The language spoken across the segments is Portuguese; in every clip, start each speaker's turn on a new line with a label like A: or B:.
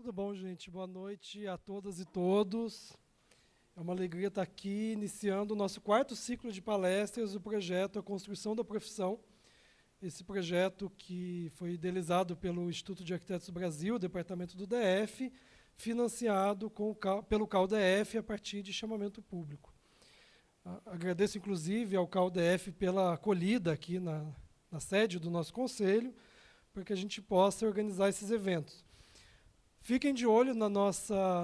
A: Tudo bom, gente? Boa noite a todas e todos. É uma alegria estar aqui iniciando o nosso quarto ciclo de palestras do projeto A Construção da Profissão. Esse projeto que foi idealizado pelo Instituto de Arquitetos do Brasil, departamento do DF, financiado pelo CalDF a partir de chamamento público. Agradeço, inclusive, ao CalDF pela acolhida aqui na sede do nosso conselho, para que a gente possa organizar esses eventos. Fiquem de olho nas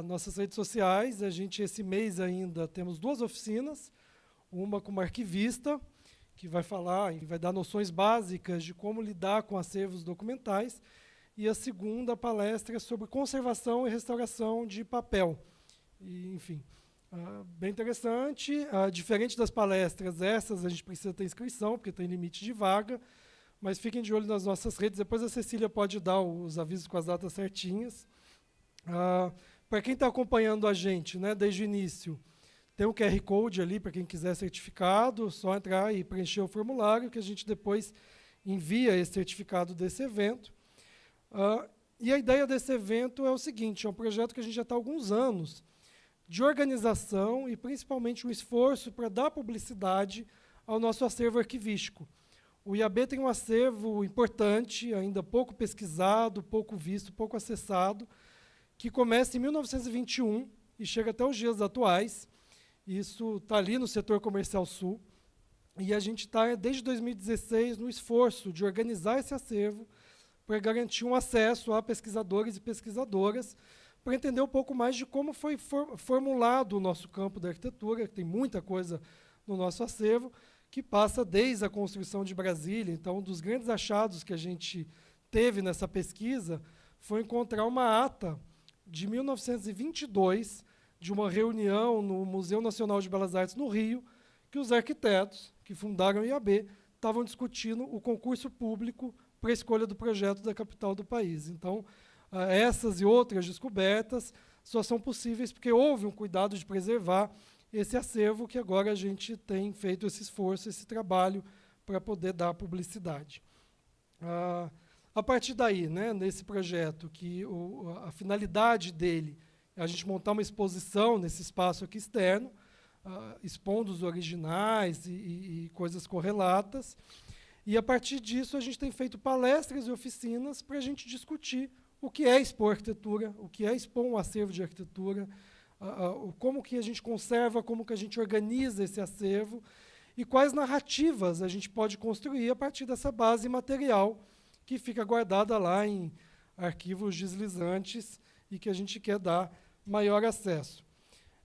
A: nossas redes sociais. Esse mês ainda temos 2 oficinas, uma com uma arquivista, que vai falar e vai dar noções básicas de como lidar com acervos documentais, e a segunda palestra sobre conservação e restauração de papel. E, enfim, bem interessante. Diferente das palestras, essas a gente precisa ter inscrição, porque tem limite de vaga, mas fiquem de olho nas nossas redes. Depois a Cecília pode dar os avisos com as datas certinhas. Para quem está acompanhando a gente, né, desde o início, tem um QR Code ali para quem quiser certificado, só entrar e preencher o formulário, que a gente depois envia esse certificado desse evento. E a ideia desse evento é o seguinte: é um projeto que a gente já está há alguns anos, de organização e principalmente um esforço para dar publicidade ao nosso acervo arquivístico. O IAB tem um acervo importante, ainda pouco pesquisado, pouco visto, pouco acessado, que começa em 1921 e chega até os dias atuais. Isso está ali no setor comercial sul. E a gente está, desde 2016, no esforço de organizar esse acervo para garantir um acesso a pesquisadores e pesquisadoras, para entender um pouco mais de como foi formulado o nosso campo da arquitetura, que tem muita coisa no nosso acervo, que passa desde a construção de Brasília. Então, um dos grandes achados que a gente teve nessa pesquisa foi encontrar uma ata de 1922, de uma reunião no Museu Nacional de Belas Artes, no Rio, que os arquitetos que fundaram o IAB estavam discutindo o concurso público para a escolha do projeto da capital do país. Então, essas e outras descobertas só são possíveis porque houve um cuidado de preservar esse acervo, que agora a gente tem feito esse esforço, esse trabalho para poder dar publicidade. A partir daí, né, nesse projeto, que a finalidade dele é a gente montar uma exposição nesse espaço aqui externo, expondo os originais e coisas correlatas, e a partir disso a gente tem feito palestras e oficinas para a gente discutir o que é expor arquitetura, o que é expor um acervo de arquitetura, como que a gente conserva, como que a gente organiza esse acervo, e quais narrativas a gente pode construir a partir dessa base material que fica guardada lá em arquivos deslizantes e que a gente quer dar maior acesso.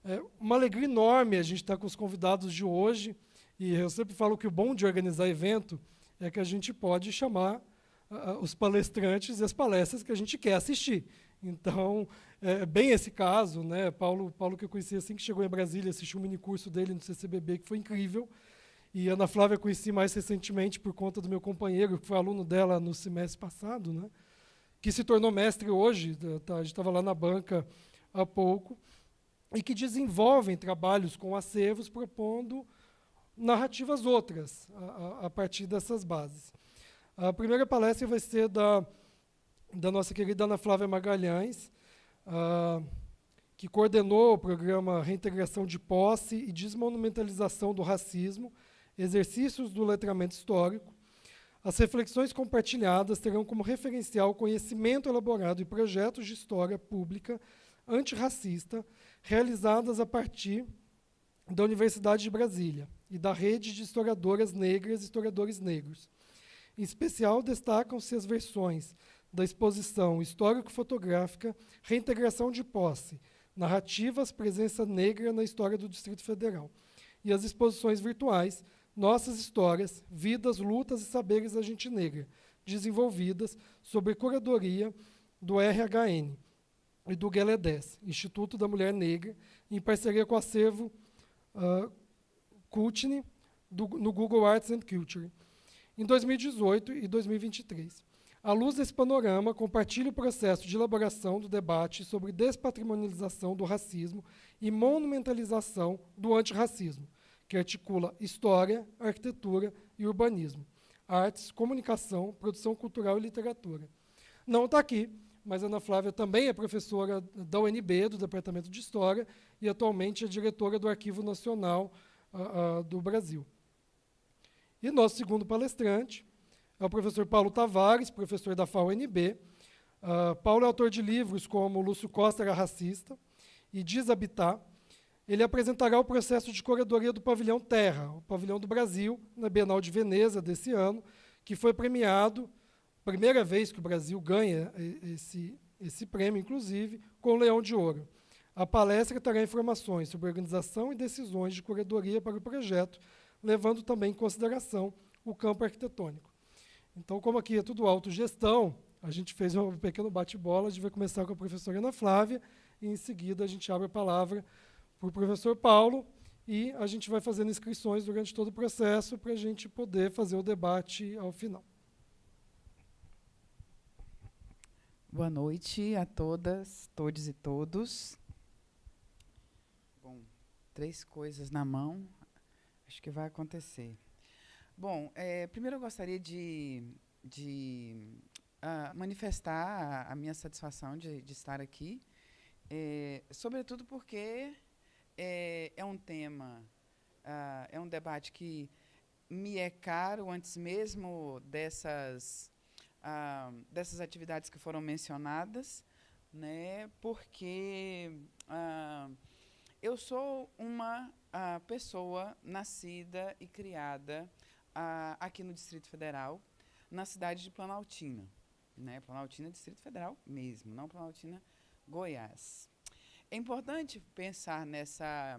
A: É uma alegria enorme a gente estar com os convidados de hoje, e eu sempre falo que o bom de organizar evento é que a gente pode chamar os palestrantes e as palestras que a gente quer assistir. Então, é bem esse caso, né? Paulo que eu conheci assim que chegou em Brasília, assisti um minicurso dele no CCBB, que foi incrível. E Ana Flávia eu conheci mais recentemente por conta do meu companheiro, que foi aluno dela no semestre passado, né, que se tornou mestre hoje, a gente estava lá na banca há pouco, e que desenvolvem trabalhos com acervos propondo narrativas outras a partir dessas bases. A primeira palestra vai ser da nossa querida Ana Flávia Magalhães, que coordenou o programa Reintegração de Posse e Desmonumentalização do Racismo, Exercícios do Letramento Histórico. As reflexões compartilhadas terão como referencial o conhecimento elaborado e projetos de história pública antirracista realizadas a partir da Universidade de Brasília e da rede de historiadoras negras e historiadores negros. Em especial, destacam-se as versões da exposição histórico-fotográfica Reintegração de Posse, Narrativas, Presença Negra na História do Distrito Federal, e as exposições virtuais Nossas Histórias, Vidas, Lutas e Saberes da Gente Negra, desenvolvidas sob curadoria do RHN e do GELEDES, Instituto da Mulher Negra, em parceria com o acervo Cultne, no Google Arts and Culture, em 2018 e 2023. À luz desse panorama, compartilho o processo de elaboração do debate sobre despatrimonialização do racismo e monumentalização do antirracismo, que articula história, arquitetura e urbanismo, artes, comunicação, produção cultural e literatura. Não está aqui, mas a Ana Flávia também é professora da UNB, do Departamento de História, e atualmente é diretora do Arquivo Nacional do Brasil. E nosso segundo palestrante é o professor Paulo Tavares, professor da FAO-UNB. Paulo é autor de livros como Lúcio Costa era racista e Deshabitar. Ele apresentará o processo de curadoria do Pavilhão Terra, o Pavilhão do Brasil, na Bienal de Veneza desse ano, que foi premiado, primeira vez que o Brasil ganha esse prêmio, inclusive, com o Leão de Ouro. A palestra trará informações sobre organização e decisões de curadoria para o projeto, levando também em consideração o campo arquitetônico. Então, como aqui é tudo autogestão, a gente fez um pequeno bate-bola, a gente vai começar com a professora Ana Flávia, e em seguida a gente abre a palavra para o professor Paulo, e a gente vai fazendo inscrições durante todo o processo para a gente poder fazer o debate ao final.
B: Boa noite a todas, todos e todos. Bom, 3 coisas na mão, acho que vai acontecer. Bom, primeiro eu gostaria de manifestar a minha satisfação de estar aqui, sobretudo porque é um tema, é um debate que me é caro antes mesmo dessas atividades que foram mencionadas, né, porque eu sou uma pessoa nascida e criada aqui no Distrito Federal, na cidade de Planaltina. Né, Planaltina, Distrito Federal mesmo, não Planaltina, Goiás. É importante pensar nessa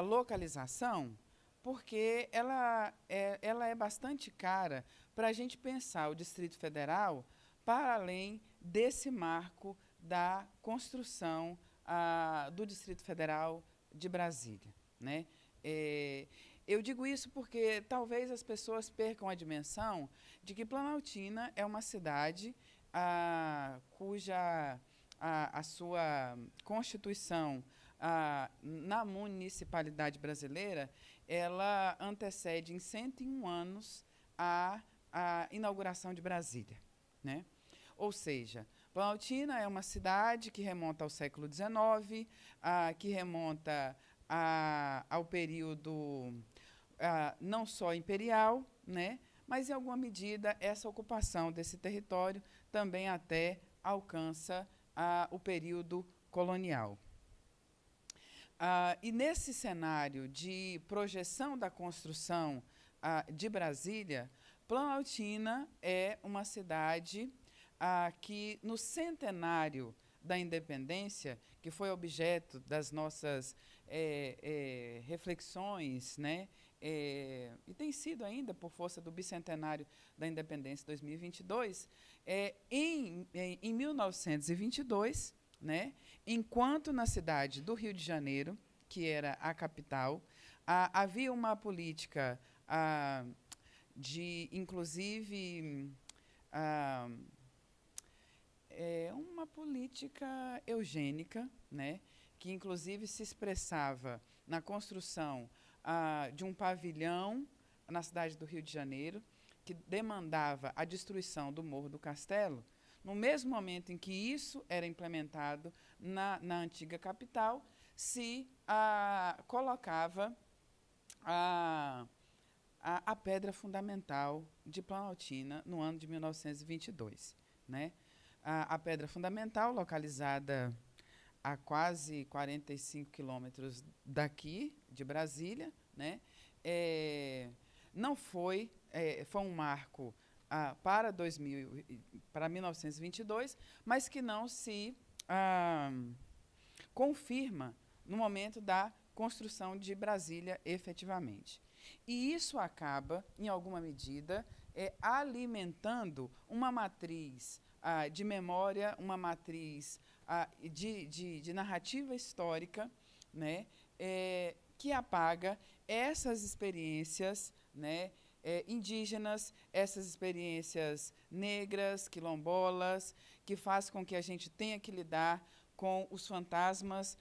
B: localização, porque ela é bastante cara para a gente pensar o Distrito Federal para além desse marco da construção do Distrito Federal de Brasília. Né? Eu digo isso porque talvez as pessoas percam a dimensão de que Planaltina é uma cidade cuja a sua constituição na municipalidade brasileira, ela antecede em 101 anos a inauguração de Brasília. Né? Ou seja, Planaltina é uma cidade que remonta ao século XIX, que remonta ao período não só imperial, né, mas, em alguma medida, essa ocupação desse território também até alcança o período colonial. E, nesse cenário de projeção da construção de Brasília, Planaltina é uma cidade que, no centenário da independência, que foi objeto das nossas reflexões, né, e tem sido ainda por força do bicentenário da independência 2022, em 1922, né, enquanto na cidade do Rio de Janeiro, que era a capital, havia uma política inclusive, uma política eugênica, né, que inclusive se expressava na construção de um pavilhão na cidade do Rio de Janeiro, que demandava a destruição do Morro do Castelo. No mesmo momento em que isso era implementado na antiga capital, se colocava a pedra fundamental de Planaltina no ano de 1922. Né? A pedra fundamental, localizada a quase 45 quilômetros daqui, de Brasília, né? Não foi um marco para 1922, mas que não se confirma no momento da construção de Brasília efetivamente. E isso acaba, em alguma medida, alimentando uma matriz de memória, uma matriz de narrativa histórica, né, que apaga essas experiências, né, indígenas, essas experiências negras, quilombolas, que faz com que a gente tenha que lidar com os fantasmas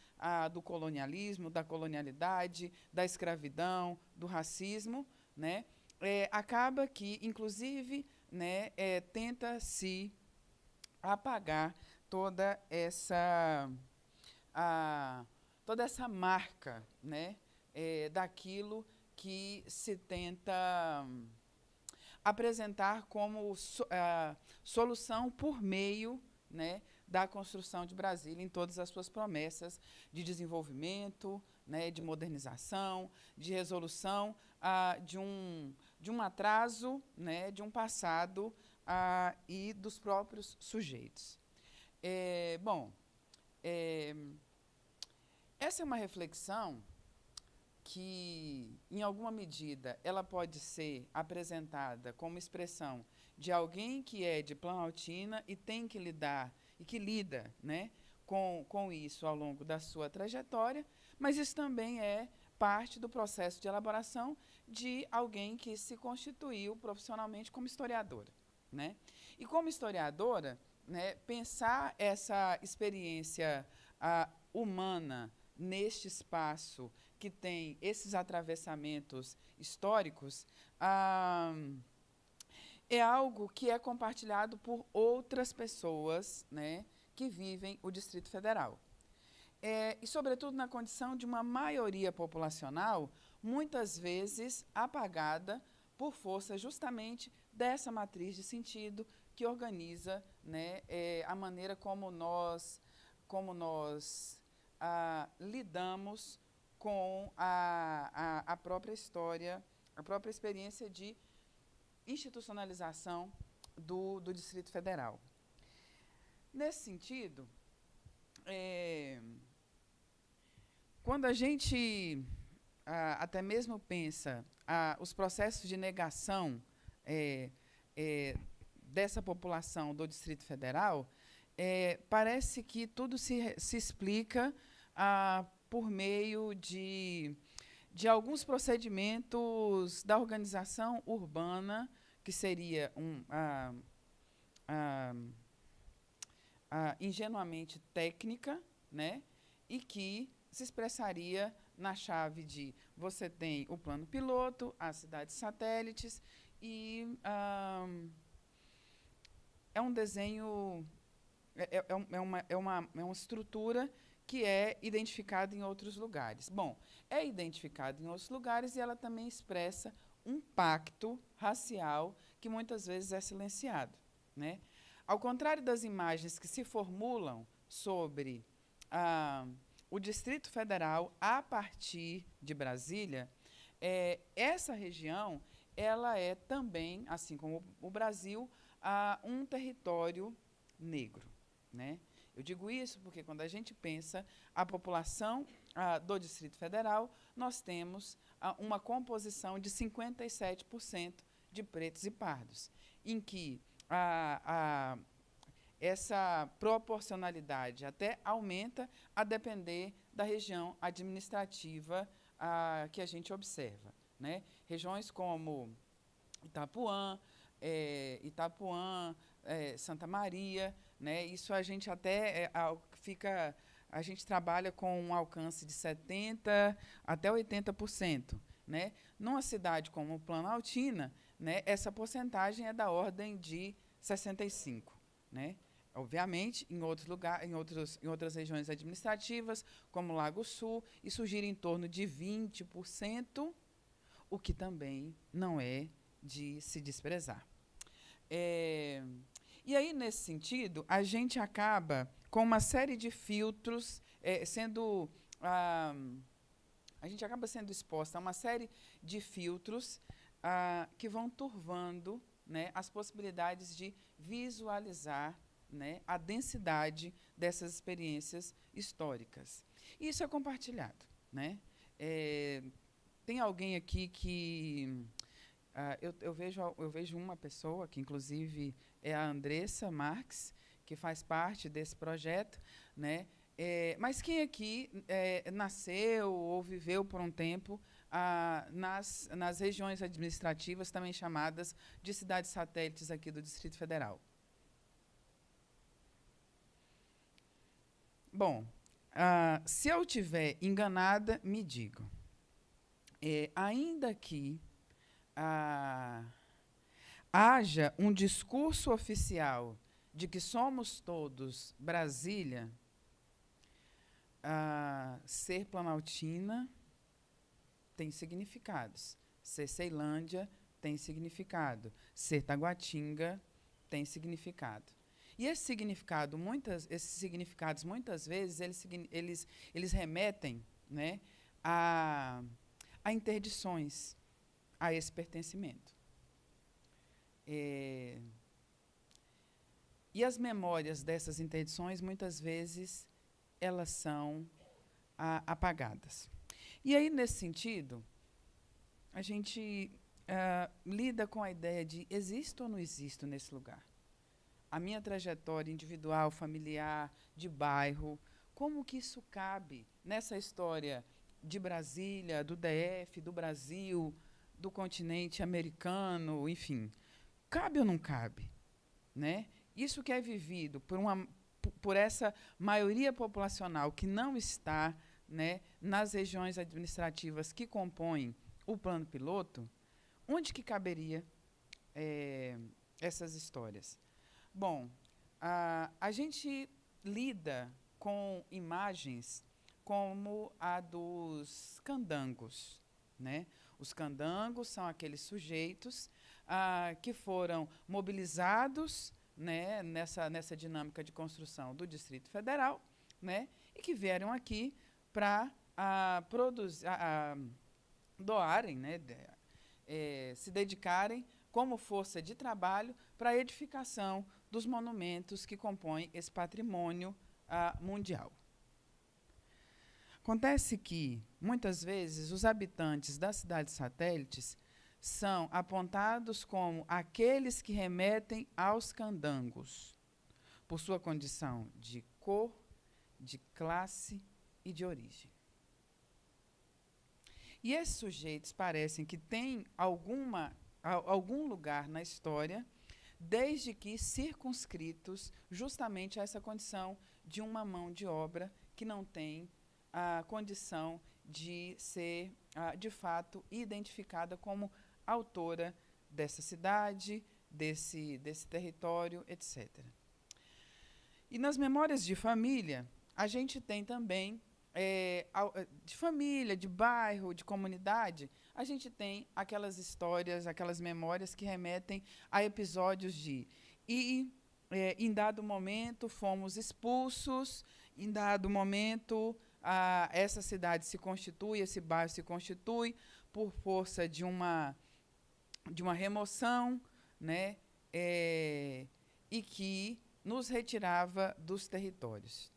B: do colonialismo, da colonialidade, da escravidão, do racismo. Né? Acaba que, inclusive, né, tenta se apagar toda essa marca, né, daquilo que se tenta apresentar como solução por meio, né, da construção de Brasília em todas as suas promessas de desenvolvimento, né, de modernização, de resolução de um atraso, né, de um passado e dos próprios sujeitos. Essa é uma reflexão que, em alguma medida, ela pode ser apresentada como expressão de alguém que é de Planaltina e tem que lidar, e que lida, né, com isso ao longo da sua trajetória, mas isso também é parte do processo de elaboração de alguém que se constituiu profissionalmente como historiadora, né? E como historiadora, né, pensar essa experiência humana neste espaço que tem esses atravessamentos históricos é algo que é compartilhado por outras pessoas, né, que vivem o Distrito Federal. E, sobretudo, na condição de uma maioria populacional, muitas vezes apagada por força justamente dessa matriz de sentido que organiza, né, a maneira como nós lidamos com a própria história, a própria experiência de institucionalização do Distrito Federal. Nesse sentido, quando a gente até mesmo pensa os processos de negação dessa população do Distrito Federal, parece que tudo se explica por meio de alguns procedimentos da organização urbana, que seria ingenuamente técnica, né, e que se expressaria na chave de você tem o plano piloto, as cidades satélites, e é um desenho, é uma estrutura que é identificada em outros lugares. Bom, é identificada em outros lugares e ela também expressa um pacto racial que muitas vezes é silenciado, né? Ao contrário das imagens que se formulam sobre o Distrito Federal a partir de Brasília, essa região ela é também, assim como o Brasil, um território negro, né? Eu digo isso porque, quando a gente pensa a população do Distrito Federal, nós temos uma composição de 57% de pretos e pardos, em que essa proporcionalidade até aumenta a depender da região administrativa que a gente observa, né? Regiões como Itapuã, Santa Maria, né? Isso a gente até a gente trabalha com um alcance de 70% até 80%. Né? Numa cidade como Planaltina, né, essa porcentagem é da ordem de 65%. Né? Obviamente, em outras regiões administrativas, como Lago Sul, isso gira em torno de 20%, o que também não é de se desprezar. E aí, nesse sentido, a gente acaba com uma série de filtros a gente acaba sendo exposta a uma série de filtros que vão turvando, né, as possibilidades de visualizar, né, a densidade dessas experiências históricas. E isso é compartilhado. Né? Tem alguém aqui que... eu vejo uma pessoa, que inclusive é a Andressa Marques, que faz parte desse projeto, né? Mas quem aqui nasceu ou viveu por um tempo nas regiões administrativas, também chamadas de cidades satélites aqui do Distrito Federal? Bom, se eu estiver enganada, me digam. Ainda que haja um discurso oficial de que somos todos Brasília, ser Planaltina tem significados, ser Ceilândia tem significado, ser Taguatinga tem significado. E esses significados, muitas vezes, eles remetem, né, a interdições a esse pertencimento. E as memórias dessas interdições, muitas vezes, elas são apagadas. E aí, nesse sentido, a gente lida com a ideia de existo ou não existo nesse lugar? A minha trajetória individual, familiar, de bairro, como que isso cabe nessa história de Brasília, do DF, do Brasil, do continente americano, enfim. Cabe ou não cabe? Né? Isso que é vivido por essa maioria populacional que não está, né, nas regiões administrativas que compõem o plano piloto, onde que caberia essas histórias? Bom, a gente lida com imagens como a dos candangos, né? Os candangos são aqueles sujeitos que foram mobilizados, né, nessa dinâmica de construção do Distrito Federal, né, e que vieram aqui para doarem, né, se dedicarem como força de trabalho para a edificação dos monumentos que compõem esse patrimônio mundial. Acontece que, muitas vezes, os habitantes das cidades satélites são apontados como aqueles que remetem aos candangos, por sua condição de cor, de classe e de origem. E esses sujeitos parecem que têm algum lugar na história, desde que circunscritos justamente a essa condição de uma mão de obra que não tem a condição de ser, de fato, identificada como autora dessa cidade, desse território, etc. E nas memórias de família, a gente tem também, de família, de bairro, de comunidade, a gente tem aquelas histórias, aquelas memórias que remetem a episódios de... em dado momento, fomos expulsos, em dado momento, essa cidade se constitui, esse bairro se constitui por força de uma remoção, né, e que nos retirava dos territórios,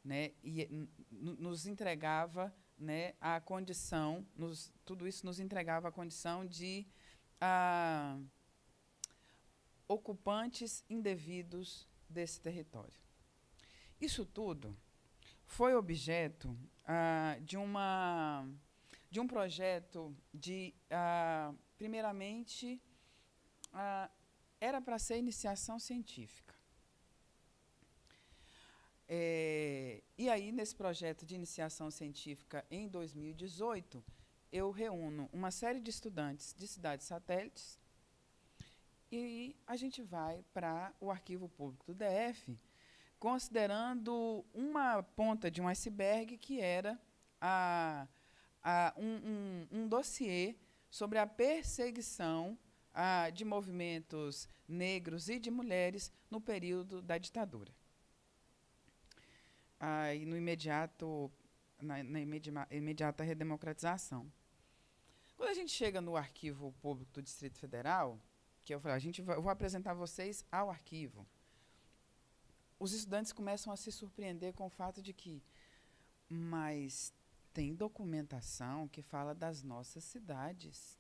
B: né, e nos entregava, né, a condição, tudo isso nos entregava a condição de ocupantes indevidos desse território. Isso tudo foi objeto de um projeto de, primeiramente, era para ser iniciação científica. E aí, nesse projeto de iniciação científica, em 2018, eu reúno uma série de estudantes de cidades satélites e a gente vai para o Arquivo Público do DF, considerando uma ponta de um iceberg que era um dossiê sobre a perseguição de movimentos negros e de mulheres no período da ditadura. E no imediata redemocratização. Quando a gente chega no Arquivo Público do Distrito Federal, que eu falei, eu vou apresentar vocês ao arquivo, os estudantes começam a se surpreender com o fato de que, mas tem documentação que fala das nossas cidades.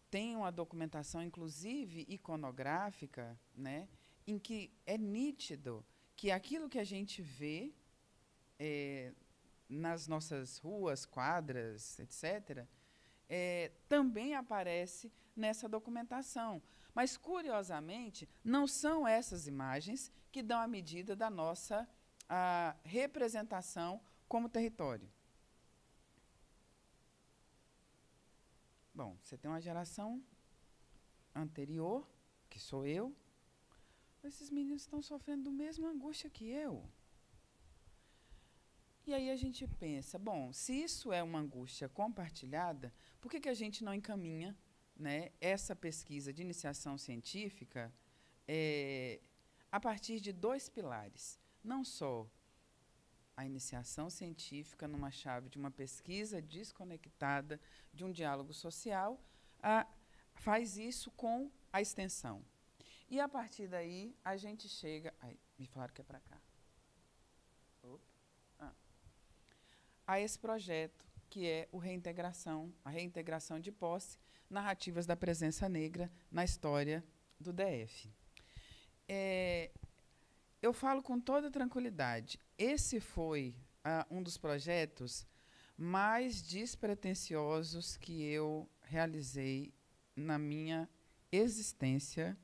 B: Tem uma documentação, inclusive iconográfica, né, em que é nítido que aquilo que a gente vê nas nossas ruas, quadras, etc., também aparece nessa documentação. Mas, curiosamente, não são essas imagens que dão a medida da nossa representação como território. Bom, você tem uma geração anterior, que sou eu, esses meninos estão sofrendo da mesma angústia que eu. E aí a gente pensa, bom, se isso é uma angústia compartilhada, por que a gente não encaminha, né, essa pesquisa de iniciação científica a partir de 2 pilares? Não só a iniciação científica numa chave de uma pesquisa desconectada de um diálogo social, faz isso com a extensão. E, a partir daí, a gente chega... Ai, me falaram que é para cá. A esse projeto, que é a reintegração de posse, narrativas da presença negra na história do DF. Eu falo com toda tranquilidade. Esse foi um dos projetos mais despretensiosos que eu realizei na minha existência.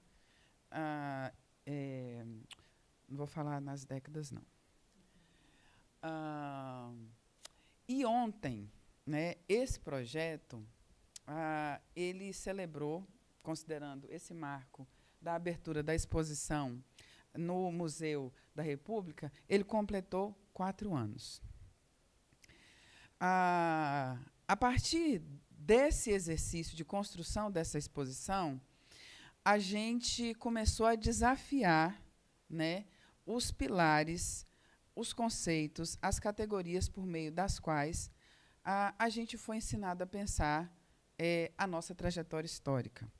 B: Não vou falar nas décadas, não. E ontem, né, esse projeto, ele celebrou, considerando esse marco da abertura da exposição no Museu da República, ele completou 4 anos. A partir desse exercício de construção dessa exposição, a gente começou a desafiar, né, os pilares, os conceitos, as categorias por meio das quais a gente foi ensinado a pensar a nossa trajetória histórica.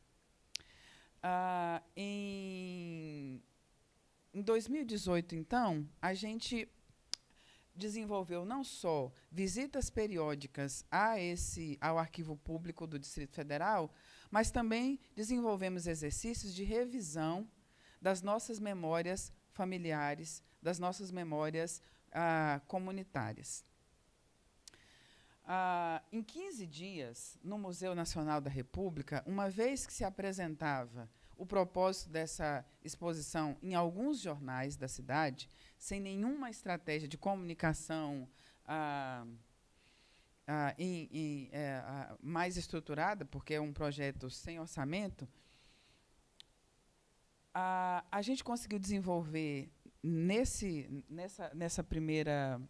B: Em 2018, então, a gente desenvolveu não só visitas periódicas ao Arquivo Público do Distrito Federal, mas também desenvolvemos exercícios de revisão das nossas memórias familiares, das nossas memórias comunitárias. Em 15 dias, no Museu Nacional da República, uma vez que se apresentava o propósito dessa exposição em alguns jornais da cidade, sem nenhuma estratégia de comunicação mais estruturada, porque é um projeto sem orçamento, a gente conseguiu desenvolver, nessa primeira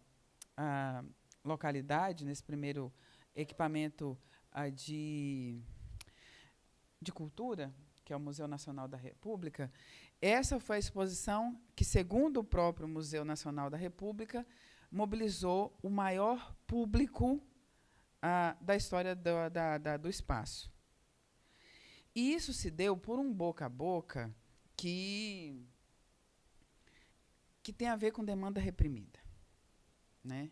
B: localidade, nesse primeiro equipamento de cultura, que é o Museu Nacional da República, essa foi a exposição que, segundo o próprio Museu Nacional da República, mobilizou o maior público da história do espaço. E isso se deu por um boca a boca que tem a ver com demanda reprimida, né?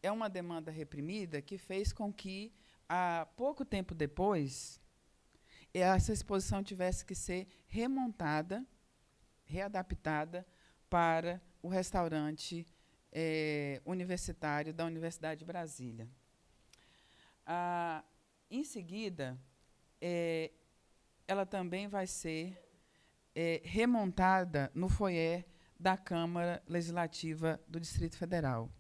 B: É uma demanda reprimida que fez com que, pouco tempo depois, essa exposição tivesse que ser remontada, readaptada para o restaurante universitário da Universidade de Brasília. Em seguida, ela também vai ser remontada no foyer da Câmara Legislativa do Distrito Federal.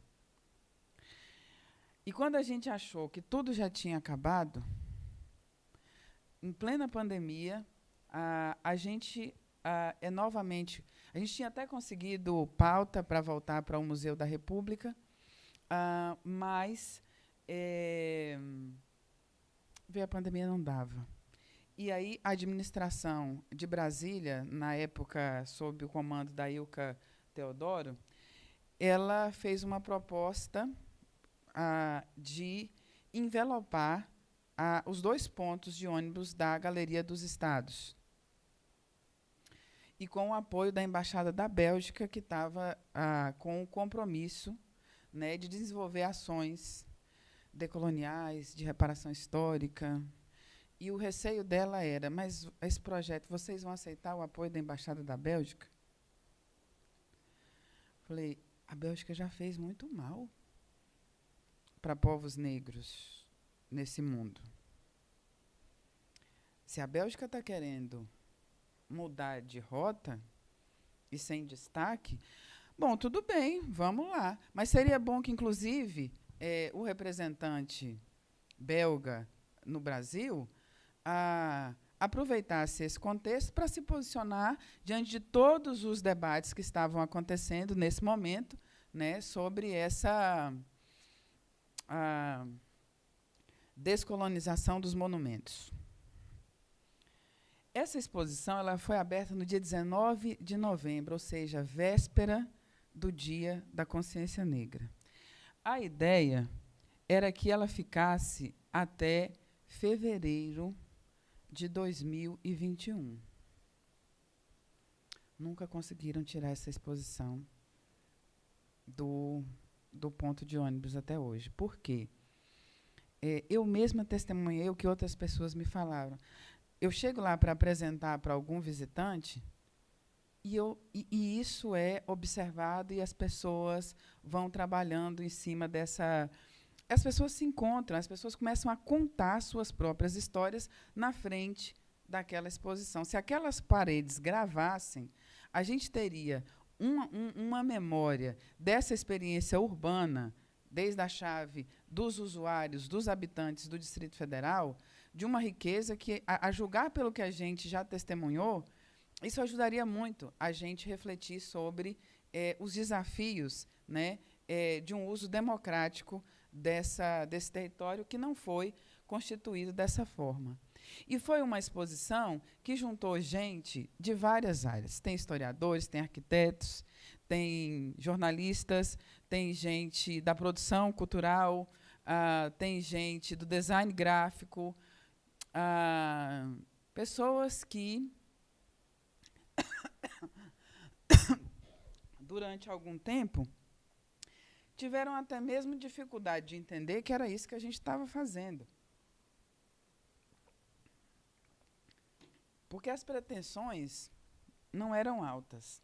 B: E quando a gente achou que tudo já tinha acabado, em plena pandemia, a gente novamente... A gente tinha até conseguido pauta para voltar para o Museu da República, mas veio a pandemia, não dava. E aí a administração de Brasília, na época, sob o comando da Ilka Teodoro, ela fez uma proposta de envelopar os 2 pontos de ônibus da Galeria dos Estados. E com o apoio da Embaixada da Bélgica, que estava com o compromisso, né, de desenvolver ações decoloniais, de reparação histórica. E o receio dela era, mas esse projeto, vocês vão aceitar o apoio da Embaixada da Bélgica? Falei, a Bélgica já fez muito mal para povos negros nesse mundo. Se a Bélgica está querendo mudar de rota e sem destaque, bom, tudo bem, vamos lá. Mas seria bom que, inclusive, o representante belga no Brasil aproveitasse esse contexto para se posicionar diante de todos os debates que estavam acontecendo nesse momento, né, sobre essa a descolonização dos monumentos. Essa exposição ela foi aberta no dia 19 de novembro, ou seja, véspera do Dia da Consciência Negra. A ideia era que ela ficasse até fevereiro de 2021. Nunca conseguiram tirar essa exposição do ponto de ônibus até hoje. Por quê? Eu mesma testemunhei o que outras pessoas me falaram. Eu chego lá para apresentar para algum visitante e isso é observado e as pessoas vão trabalhando em cima dessa... As pessoas se encontram, as pessoas começam a contar suas próprias histórias na frente daquela exposição. Se aquelas paredes gravassem, a gente teria uma memória dessa experiência urbana, desde a chave dos usuários, dos habitantes do Distrito Federal, de uma riqueza que, a julgar pelo que a gente já testemunhou, isso ajudaria muito a gente refletir sobre os desafios, né, de um uso democrático desse território que não foi constituído dessa forma. E foi uma exposição que juntou gente de várias áreas. Tem historiadores, tem arquitetos, tem jornalistas, tem gente da produção cultural, tem gente do design gráfico, pessoas que, durante algum tempo, tiveram até mesmo dificuldade de entender que era isso que a gente estava fazendo. Porque as pretensões não eram altas.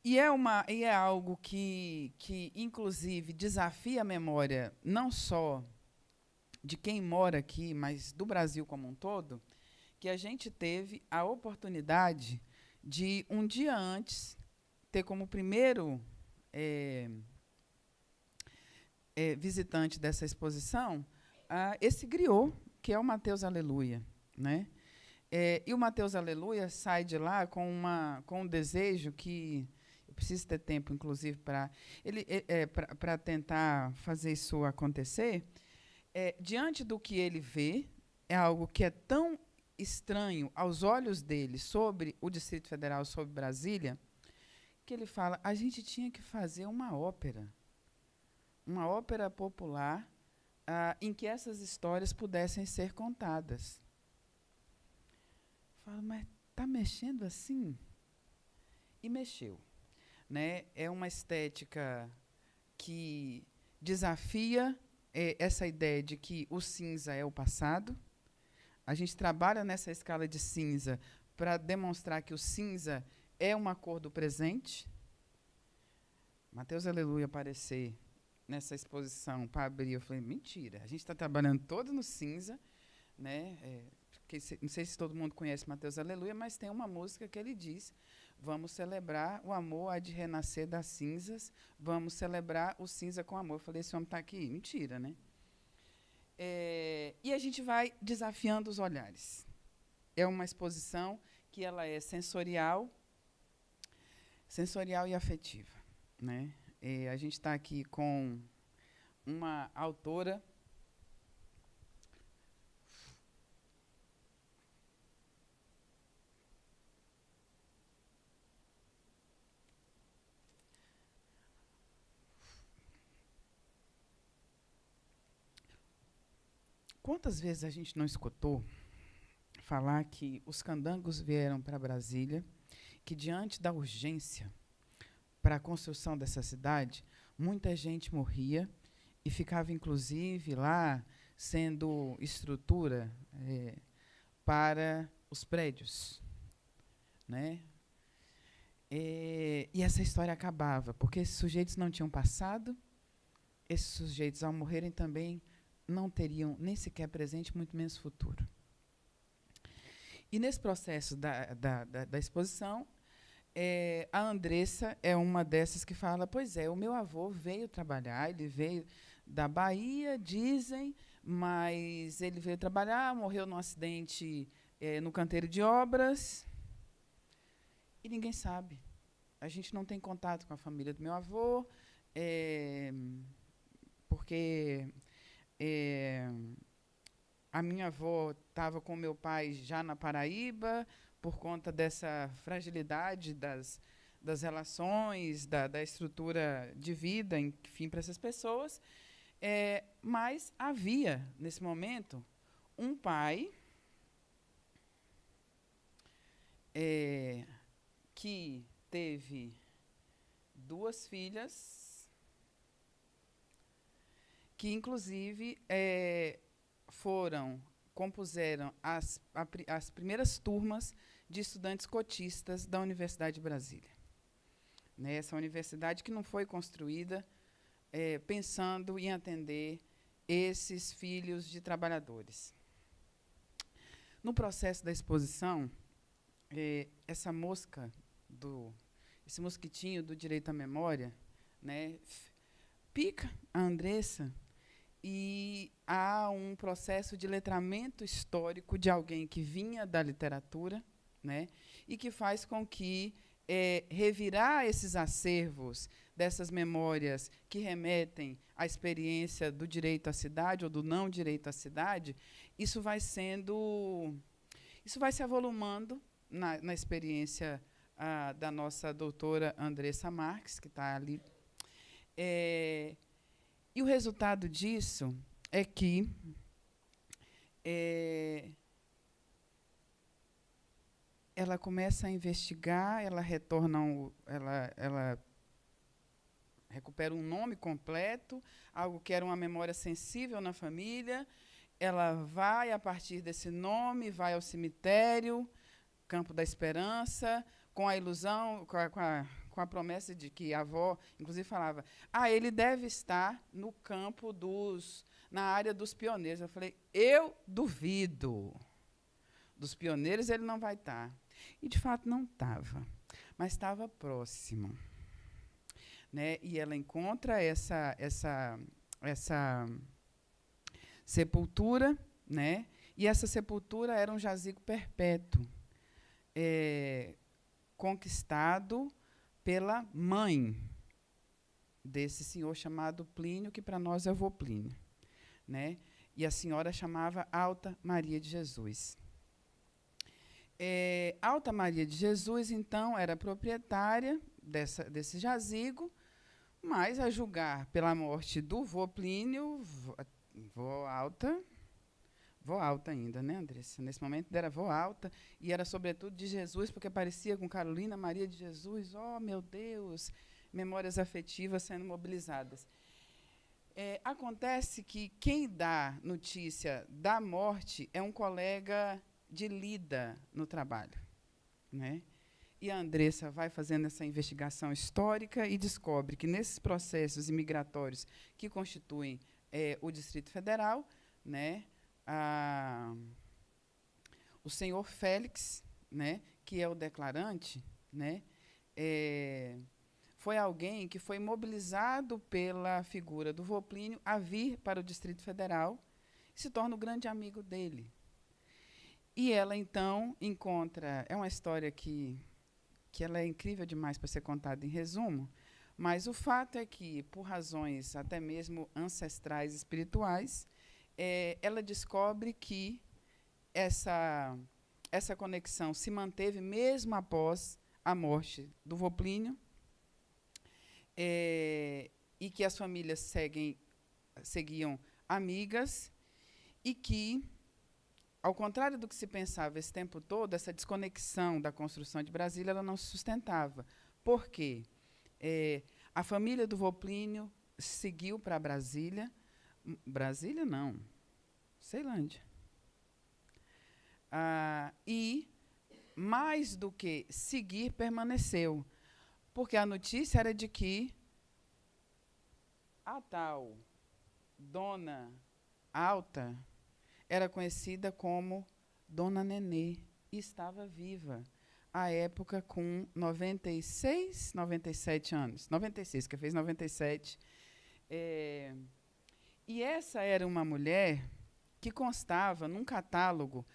B: E é algo que, inclusive, desafia a memória não só de quem mora aqui, mas do Brasil como um todo, que a gente teve a oportunidade de, um dia antes, ter como primeiro visitante dessa exposição esse griot, que é o Mateus Aleluia, né? E o Mateus Aleluia sai de lá com um desejo que eu preciso ter tempo, inclusive, para tentar fazer isso acontecer. Diante do que ele vê, é algo que é tão estranho aos olhos dele sobre o Distrito Federal, sobre Brasília, que ele fala, a gente tinha que fazer uma ópera popular em que essas histórias pudessem ser contadas. Falo, mas está mexendo assim? E mexeu. Né? É uma estética que desafia essa ideia de que o cinza é o passado. A gente trabalha nessa escala de cinza para demonstrar que o cinza é uma cor do presente. Mateus Aleluia aparecer nessa exposição para abrir, eu falei, mentira, a gente está trabalhando todo no cinza, né? Não sei se todo mundo conhece Mateus Aleluia, mas tem uma música que ele diz, vamos celebrar o amor há de renascer das cinzas, vamos celebrar o cinza com amor. Eu falei, esse homem está aqui? Mentira, né? E a gente vai desafiando os olhares. É uma exposição que ela é sensorial e afetiva, né? A gente está aqui com uma autora Quantas vezes a gente não escutou falar que os candangos vieram para Brasília, que diante da urgência para a construção dessa cidade, muita gente morria e ficava, inclusive, lá sendo estrutura para os prédios, né? E essa história acabava, porque esses sujeitos não tinham passado, esses sujeitos, ao morrerem, também não teriam nem sequer presente, muito menos futuro. E, nesse processo da exposição, a Andressa é uma dessas que fala, pois é, o meu avô veio trabalhar, ele veio da Bahia, dizem, mas ele veio trabalhar, morreu num acidente no canteiro de obras, e ninguém sabe. A gente não tem contato com a família do meu avô, porque a minha avó estava com meu pai já na Paraíba, por conta dessa fragilidade das relações, da estrutura de vida, enfim, para essas pessoas. Mas havia, nesse momento, um pai que teve 2 filhas, que, inclusive, compuseram as primeiras turmas de estudantes cotistas da Universidade de Brasília. Essa universidade que não foi construída pensando em atender esses filhos de trabalhadores. No processo da exposição, esse mosquitinho do direito à memória, pica a Andressa, e há um processo de letramento histórico de alguém que vinha da literatura, e que faz com que revirar esses acervos dessas memórias que remetem à experiência do direito à cidade ou do não direito à cidade, isso vai se avolumando na experiência da nossa doutora Andressa Marques, que está ali. E o resultado disso é que ela começa a investigar, ela recupera um nome completo, algo que era uma memória sensível na família. Ela vai, a partir desse nome, vai ao cemitério, Campo da Esperança, com a ilusão, com a promessa de que a avó, inclusive, falava: ele deve estar no campo na área dos pioneiros. Eu falei: eu duvido. Dos pioneiros ele não vai estar. E, de fato, não estava, mas estava próximo. E ela encontra essa sepultura, e essa sepultura era um jazigo perpétuo, conquistado pela mãe desse senhor chamado Plínio, que para nós é o vô Plínio. E a senhora chamava Alta Maria de Jesus. Alta Maria de Jesus, então, era proprietária desse jazigo, mas, a julgar pela morte do vô Plínio, vó Alta ainda, Andressa? Nesse momento era vó Alta, e era, sobretudo, de Jesus, porque parecia com Carolina Maria de Jesus. Oh, meu Deus! Memórias afetivas sendo mobilizadas. Acontece que quem dá notícia da morte é um colega de lida no trabalho. E a Andressa vai fazendo essa investigação histórica e descobre que, nesses processos imigratórios que constituem o Distrito Federal, o senhor Félix, que é o declarante, foi alguém que foi mobilizado pela figura do vô Plínio a vir para o Distrito Federal e se torna o grande amigo dele. E ela, então, encontra... É uma história que ela é incrível demais para ser contada em resumo, mas o fato é que, por razões até mesmo ancestrais espirituais, ela descobre que essa conexão se manteve mesmo após a morte do vô Plínio, e que as famílias seguiam amigas, e que, ao contrário do que se pensava esse tempo todo, essa desconexão da construção de Brasília ela não se sustentava. Por quê? A família do vô Plínio seguiu para Brasília. Brasília, não. Ceilândia. E, mais do que seguir, permaneceu. Porque a notícia era de que a tal Dona Alta era conhecida como Dona Nenê e estava viva, à época com 96, 97 anos. 96, que fez 97. E essa era uma mulher que constava num catálogo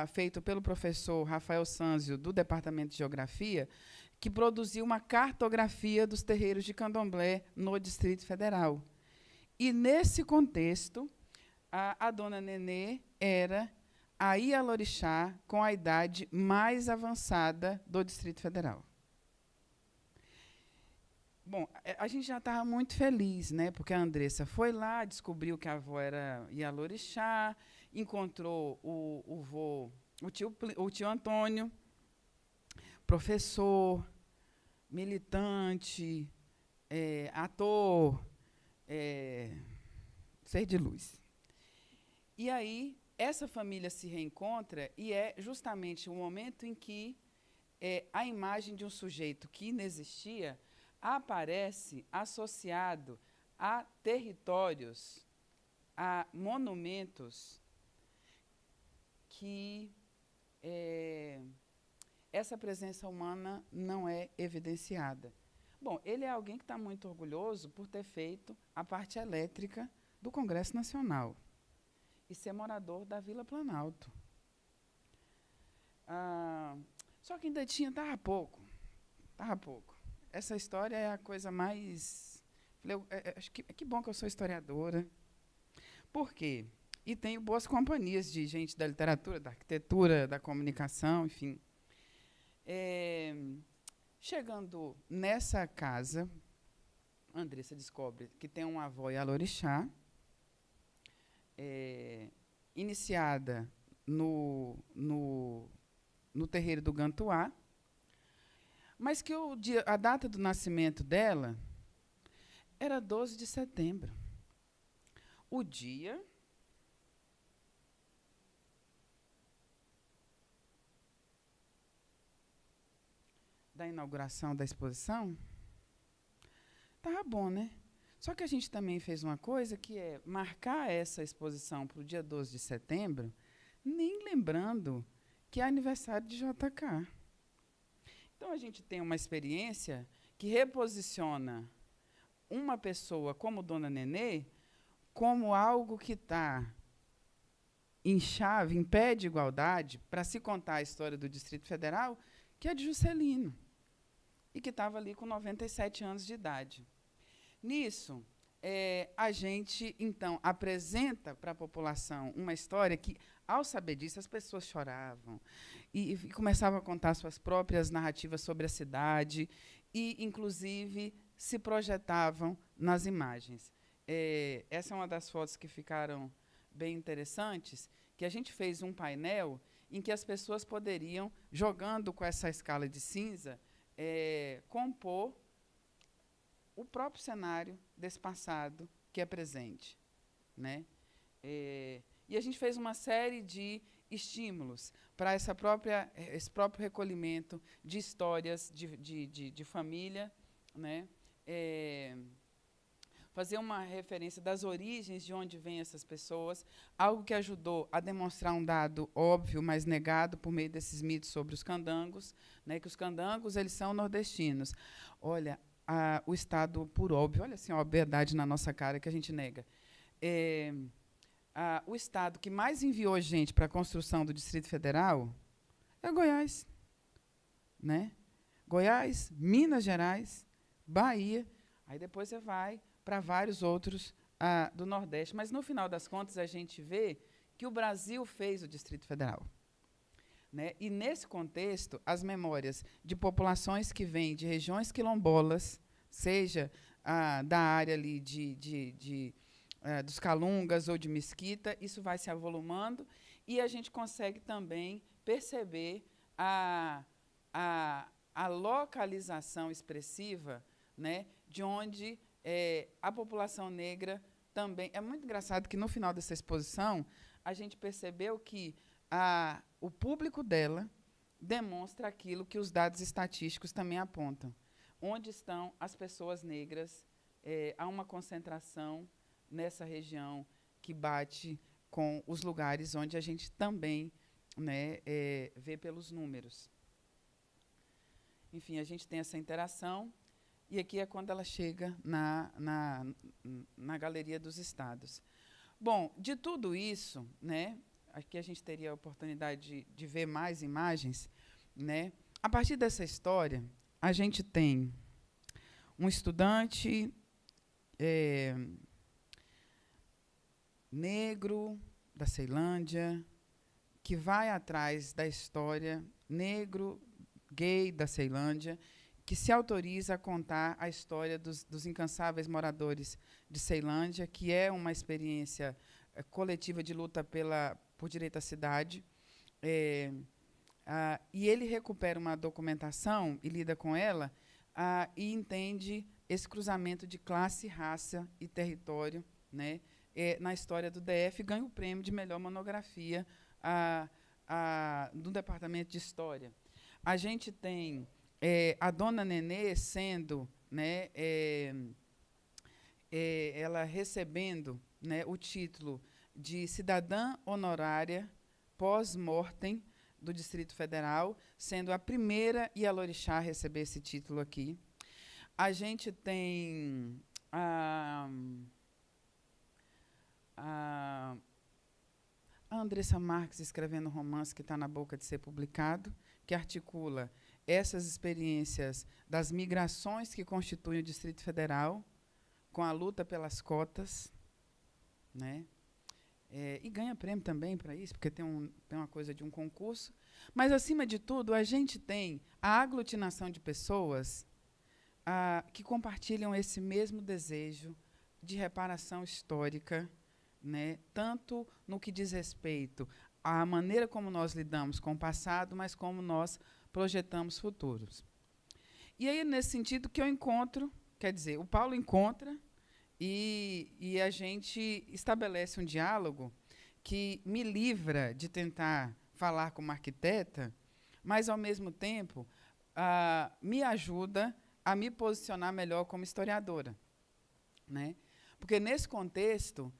B: feito pelo professor Rafael Sanzio, do Departamento de Geografia, que produziu uma cartografia dos terreiros de candomblé no Distrito Federal. E, nesse contexto, a dona Nenê era a Ialorixá com a idade mais avançada do Distrito Federal. Bom, a gente já estava muito feliz, né, porque a Andressa foi lá, descobriu que a avó era Ialorixá, encontrou o tio Antônio, professor, militante, ator, ser de luz. E aí, essa família se reencontra e é justamente o momento em que a imagem de um sujeito que inexistia aparece associado a territórios, a monumentos que essa presença humana não é evidenciada. Bom, ele é alguém que está muito orgulhoso por ter feito a parte elétrica do Congresso Nacional e ser morador da Vila Planalto. Só que ainda estava pouco. Essa história é a coisa mais... Falei, acho que bom que eu sou historiadora. Por quê? E tenho boas companhias de gente da literatura, da arquitetura, da comunicação, enfim. Chegando nessa casa, a Andressa descobre que tem uma avó Ialorixá, iniciada no terreiro do Gantuá, mas que a data do nascimento dela era 12 de setembro. O dia da inauguração da exposição. Estava bom, né? Só que a gente também fez uma coisa, que é marcar essa exposição para o dia 12 de setembro, nem lembrando que é aniversário de JK. Então, a gente tem uma experiência que reposiciona uma pessoa como Dona Nenê como algo que está em chave, em pé de igualdade, para se contar a história do Distrito Federal, que é de Juscelino, e que estava ali com 97 anos de idade. Nisso, a gente, então, apresenta para a população uma história que, ao saber disso, as pessoas choravam e começavam a contar suas próprias narrativas sobre a cidade e, inclusive, se projetavam nas imagens. Essa é uma das fotos que ficaram bem interessantes, que a gente fez um painel em que as pessoas poderiam, jogando com essa escala de cinza, compor o próprio cenário desse passado que é presente, né? E a gente fez uma série de estímulos para esse próprio recolhimento de histórias de família, né? Fazer uma referência das origens de onde vêm essas pessoas, algo que ajudou a demonstrar um dado óbvio, mas negado por meio desses mitos sobre os candangos, né, que os candangos eles são nordestinos. Olha, o Estado, por óbvio, olha assim, a obviedade na nossa cara que a gente nega. O Estado que mais enviou gente para a construção do Distrito Federal é Goiás. Né? Goiás, Minas Gerais, Bahia, aí depois você vai para vários outros do Nordeste. Mas, no final das contas, a gente vê que o Brasil fez o Distrito Federal. Né? E, nesse contexto, as memórias de populações que vêm de regiões quilombolas, seja da área ali dos Calungas ou de Mesquita, isso vai se avolumando e a gente consegue também perceber a localização expressiva, né, de onde a população negra também... É muito engraçado que, no final dessa exposição, a gente percebeu que o público dela demonstra aquilo que os dados estatísticos também apontam. Onde estão as pessoas negras? Há uma concentração nessa região que bate com os lugares onde a gente também, né, vê pelos números. Enfim, a gente tem essa interação, e aqui é quando ela chega na Galeria dos Estados. Bom, de tudo isso, né, aqui a gente teria a oportunidade de ver mais imagens, né? A partir dessa história, a gente tem um estudante negro da Ceilândia que vai atrás da história, negro, gay da Ceilândia, que se autoriza a contar a história dos incansáveis moradores de Ceilândia, que é uma experiência coletiva de luta por direito à cidade. E ele recupera uma documentação e lida com ela e entende esse cruzamento de classe, raça e território, né, na história do DF, ganha o prêmio de melhor monografia do Departamento de História. A gente tem a Dona Nenê sendo, né, ela recebendo, né, o título de cidadã honorária pós-mortem do Distrito Federal, sendo a primeira Ialorixá a receber esse título aqui. A gente tem a Andressa Marques escrevendo um romance que está na boca de ser publicado, que articula essas experiências das migrações que constituem o Distrito Federal com a luta pelas cotas, né? E ganha prêmio também para isso, porque tem uma coisa de um concurso. Mas, acima de tudo, a gente tem a aglutinação de pessoas que compartilham esse mesmo desejo de reparação histórica, né, tanto no que diz respeito à maneira como nós lidamos com o passado, mas como nós projetamos futuros. E aí, nesse sentido, que eu encontro, quer dizer, o Paulo encontra e a gente estabelece um diálogo que me livra de tentar falar como arquiteta, mas, ao mesmo tempo, me ajuda a me posicionar melhor como historiadora, né? Porque, nesse contexto,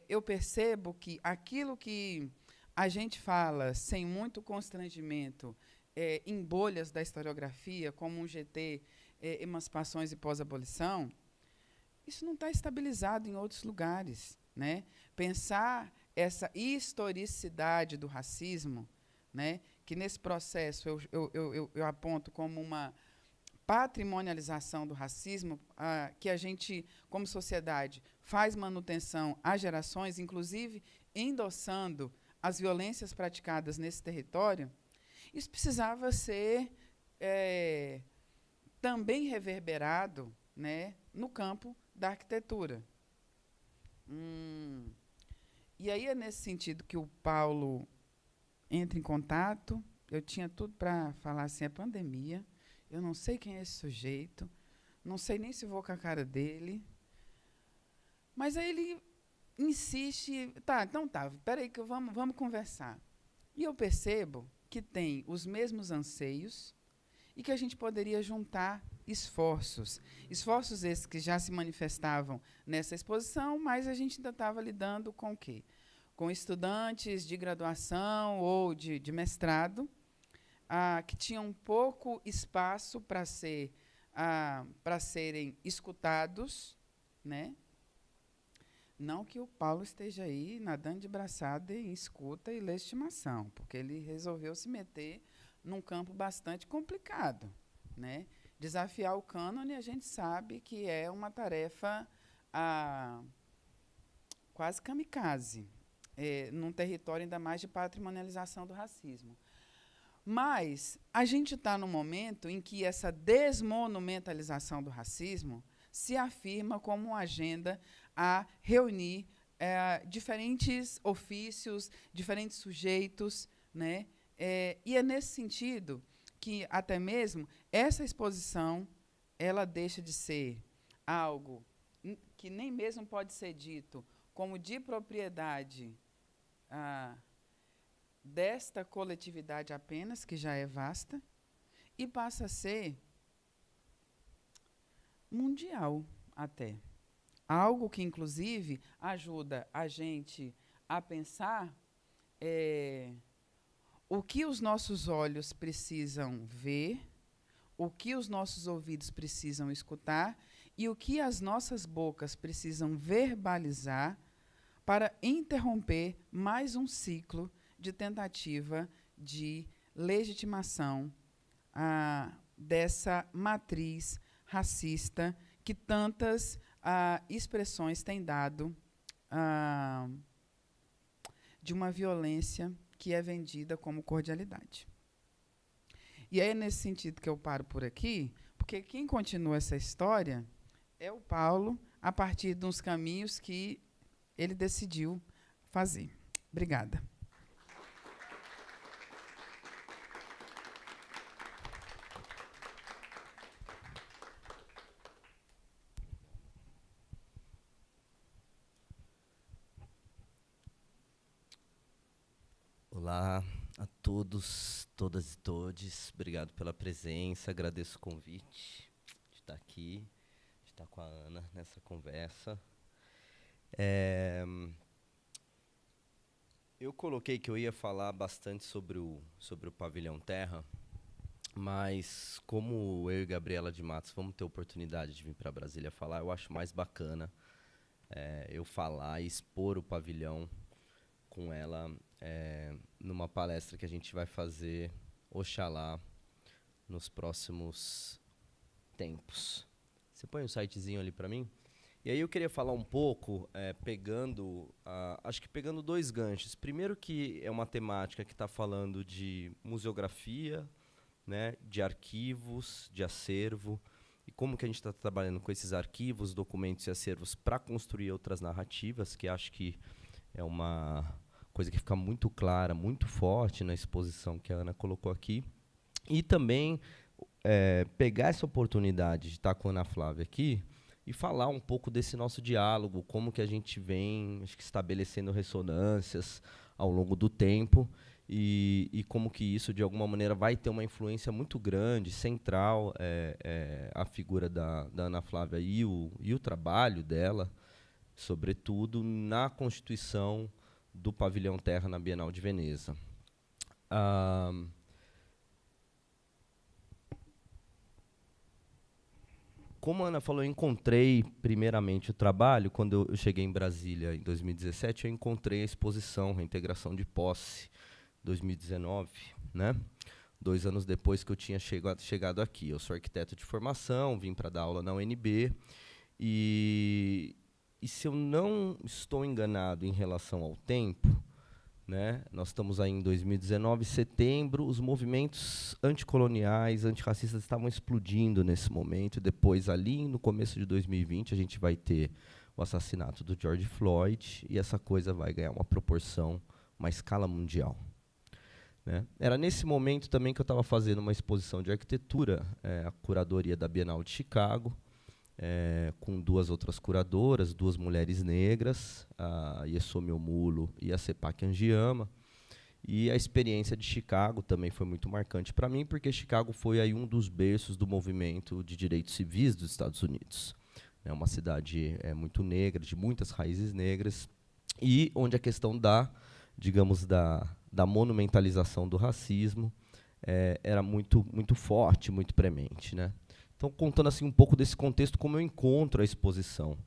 B: eu percebo que aquilo que a gente fala sem muito constrangimento em bolhas da historiografia, como um GT, Emancipações e Pós-Abolição, isso não está estabilizado em outros lugares, né? Pensar essa historicidade do racismo, né, que, nesse processo, eu aponto como uma patrimonialização do racismo, que a gente, como sociedade, faz manutenção às gerações, inclusive endossando as violências praticadas nesse território, isso precisava ser também reverberado, né, no campo da arquitetura. E aí é nesse sentido que o Paulo entra em contato. Eu tinha tudo para falar assim, a pandemia, eu não sei quem é esse sujeito, não sei nem se vou com a cara dele. Mas aí ele insiste, então espera aí que vamos conversar. E eu percebo que tem os mesmos anseios e que a gente poderia juntar esforços esses que já se manifestavam nessa exposição, mas a gente ainda estava lidando com o quê? Com estudantes de graduação ou de mestrado, que tinham pouco espaço para serem escutados, né? Não que o Paulo esteja aí nadando de braçada em escuta e legitimação, porque ele resolveu se meter num campo bastante complicado, né? Desafiar o cânone, a gente sabe que é uma tarefa quase kamikaze, num território ainda mais de patrimonialização do racismo. Mas a gente está num momento em que essa desmonumentalização do racismo se afirma como uma agenda a reunir diferentes ofícios, diferentes sujeitos, né? E é nesse sentido que, até mesmo, essa exposição ela deixa de ser algo que nem mesmo pode ser dito como de propriedade desta coletividade apenas, que já é vasta, e passa a ser mundial até. Algo que, inclusive, ajuda a gente a pensar o que os nossos olhos precisam ver, o que os nossos ouvidos precisam escutar e o que as nossas bocas precisam verbalizar para interromper mais um ciclo de tentativa de legitimação dessa matriz racista que tantas expressões têm dado de uma violência que é vendida como cordialidade. E é nesse sentido que eu paro por aqui, porque quem continua essa história é o Paulo, a partir de uns caminhos que ele decidiu fazer. Obrigada.
C: Olá a todos, todas e todes. Obrigado pela presença, agradeço o convite de estar aqui, de estar com a Ana nessa conversa. Eu coloquei que eu ia falar bastante sobre o Pavilhão Terra, mas como eu e Gabriela de Matos vamos ter oportunidade de vir para Brasília falar, eu acho mais bacana eu falar e expor o pavilhão com ela numa palestra que a gente vai fazer, oxalá, nos próximos tempos. Você põe um sitezinho ali para mim? E aí eu queria falar um pouco, acho que pegando dois ganchos. Primeiro que é uma temática que está falando de museografia, né, de arquivos, de acervo, e como que a gente está trabalhando com esses arquivos, documentos e acervos para construir outras narrativas, que acho que é uma coisa que fica muito clara, muito forte na exposição que a Ana colocou aqui. E também pegar essa oportunidade de estar com a Ana Flávia aqui e falar um pouco desse nosso diálogo, como que a gente vem estabelecendo ressonâncias ao longo do tempo e como que isso, de alguma maneira, vai ter uma influência muito grande, central, a figura da Ana Flávia e o trabalho dela, sobretudo na constituição do Pavilhão Terra na Bienal de Veneza. Como a Ana falou, eu encontrei primeiramente o trabalho, quando eu cheguei em Brasília em 2017, eu encontrei a exposição Reintegração de Posse, 2019, né? 2 anos depois que eu tinha chegado aqui. Eu sou arquiteto de formação, vim para dar aula na UNB, e se eu não estou enganado em relação ao tempo, né, nós estamos aí em 2019, setembro, os movimentos anticoloniais, antirracistas estavam explodindo nesse momento, e depois, ali no começo de 2020, a gente vai ter o assassinato do George Floyd, e essa coisa vai ganhar uma proporção, uma escala mundial. Né? Era nesse momento também que eu estava fazendo uma exposição de arquitetura, a curadoria da Bienal de Chicago, com 2 outras curadoras, 2 mulheres negras, a Yesome Omulo e a Sepak Angiama. E a experiência de Chicago também foi muito marcante para mim, porque Chicago foi aí um dos berços do movimento de direitos civis dos Estados Unidos. É uma cidade muito negra, de muitas raízes negras, e onde a questão digamos, da monumentalização do racismo era muito, muito forte, muito premente, né? Então, contando assim um pouco desse contexto, como eu encontro a exposição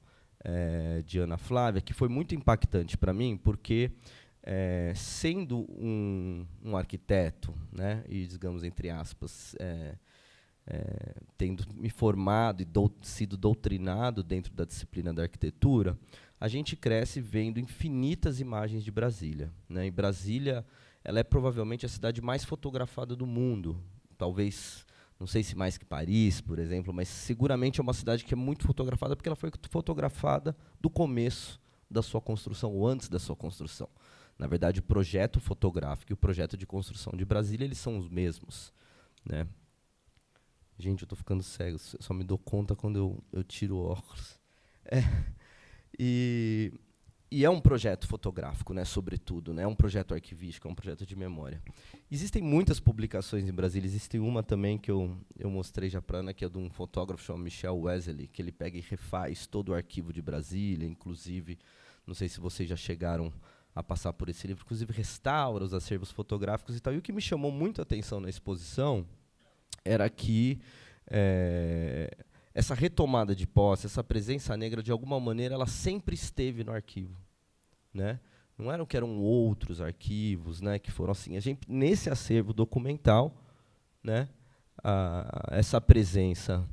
C: de Ana Flávia, que foi muito impactante para mim, porque, sendo um arquiteto, né, e, digamos, entre aspas, tendo me formado e sido doutrinado dentro da disciplina da arquitetura, a gente cresce vendo infinitas imagens de Brasília. Né? E Brasília, ela é provavelmente a cidade mais fotografada do mundo, talvez... Não sei se mais que Paris, por exemplo, mas seguramente é uma cidade que é muito fotografada, porque ela foi fotografada do começo da sua construção, ou antes da sua construção. Na verdade, o projeto fotográfico e o projeto de construção de Brasília, eles são os mesmos. Né? Gente, eu estou ficando cego, eu só me dou conta quando eu tiro o óculos. E é um projeto fotográfico, né, sobretudo, né, é um projeto arquivístico, é um projeto de memória. Existem muitas publicações em Brasília, existe uma também que eu mostrei já para a Ana, que é de um fotógrafo chamado Michel Wesley, que ele pega e refaz todo o arquivo de Brasília, inclusive, não sei se vocês já chegaram a passar por esse livro, inclusive restaura os acervos fotográficos e tal. E o que me chamou muito a atenção na exposição era que essa retomada de posse, essa presença negra, de alguma maneira, ela sempre esteve no arquivo. né? Não eram que eram outros arquivos, né, que foram assim. A gente, nesse acervo documental, né, essa presença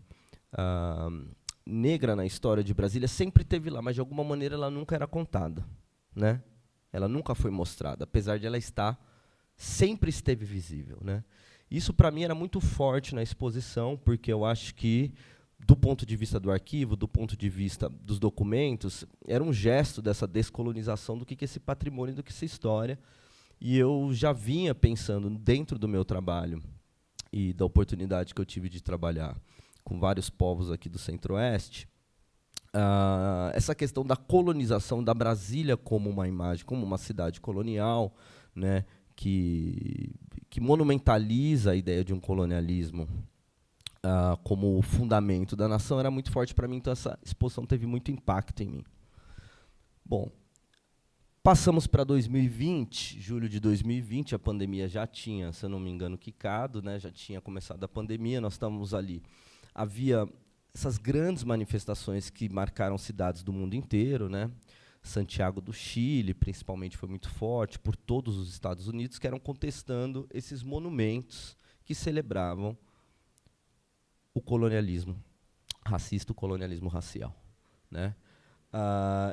C: negra na história de Brasília sempre teve lá, mas de alguma maneira ela nunca era contada, né? Ela nunca foi mostrada, apesar de ela estar, sempre esteve visível, né? Isso para mim era muito forte na exposição, porque eu acho que do ponto de vista do arquivo, do ponto de vista dos documentos, era um gesto dessa descolonização do que é esse patrimônio, do que essa história. E eu já vinha pensando dentro do meu trabalho e da oportunidade que eu tive de trabalhar com vários povos aqui do Centro-Oeste, essa questão da colonização da Brasília como uma imagem, como uma cidade colonial, né, que monumentaliza a ideia de um colonialismo como o fundamento da nação, era muito forte para mim, então essa exposição teve muito impacto em mim. Bom, passamos para 2020, julho de 2020, a pandemia já tinha, se eu não me engano, quicado, né, já tinha começado a pandemia, nós estávamos ali. Havia essas grandes manifestações que marcaram cidades do mundo inteiro, né? Santiago do Chile, principalmente, foi muito forte, por todos os Estados Unidos, que eram contestando esses monumentos que celebravam o colonialismo racista, o colonialismo racial, né?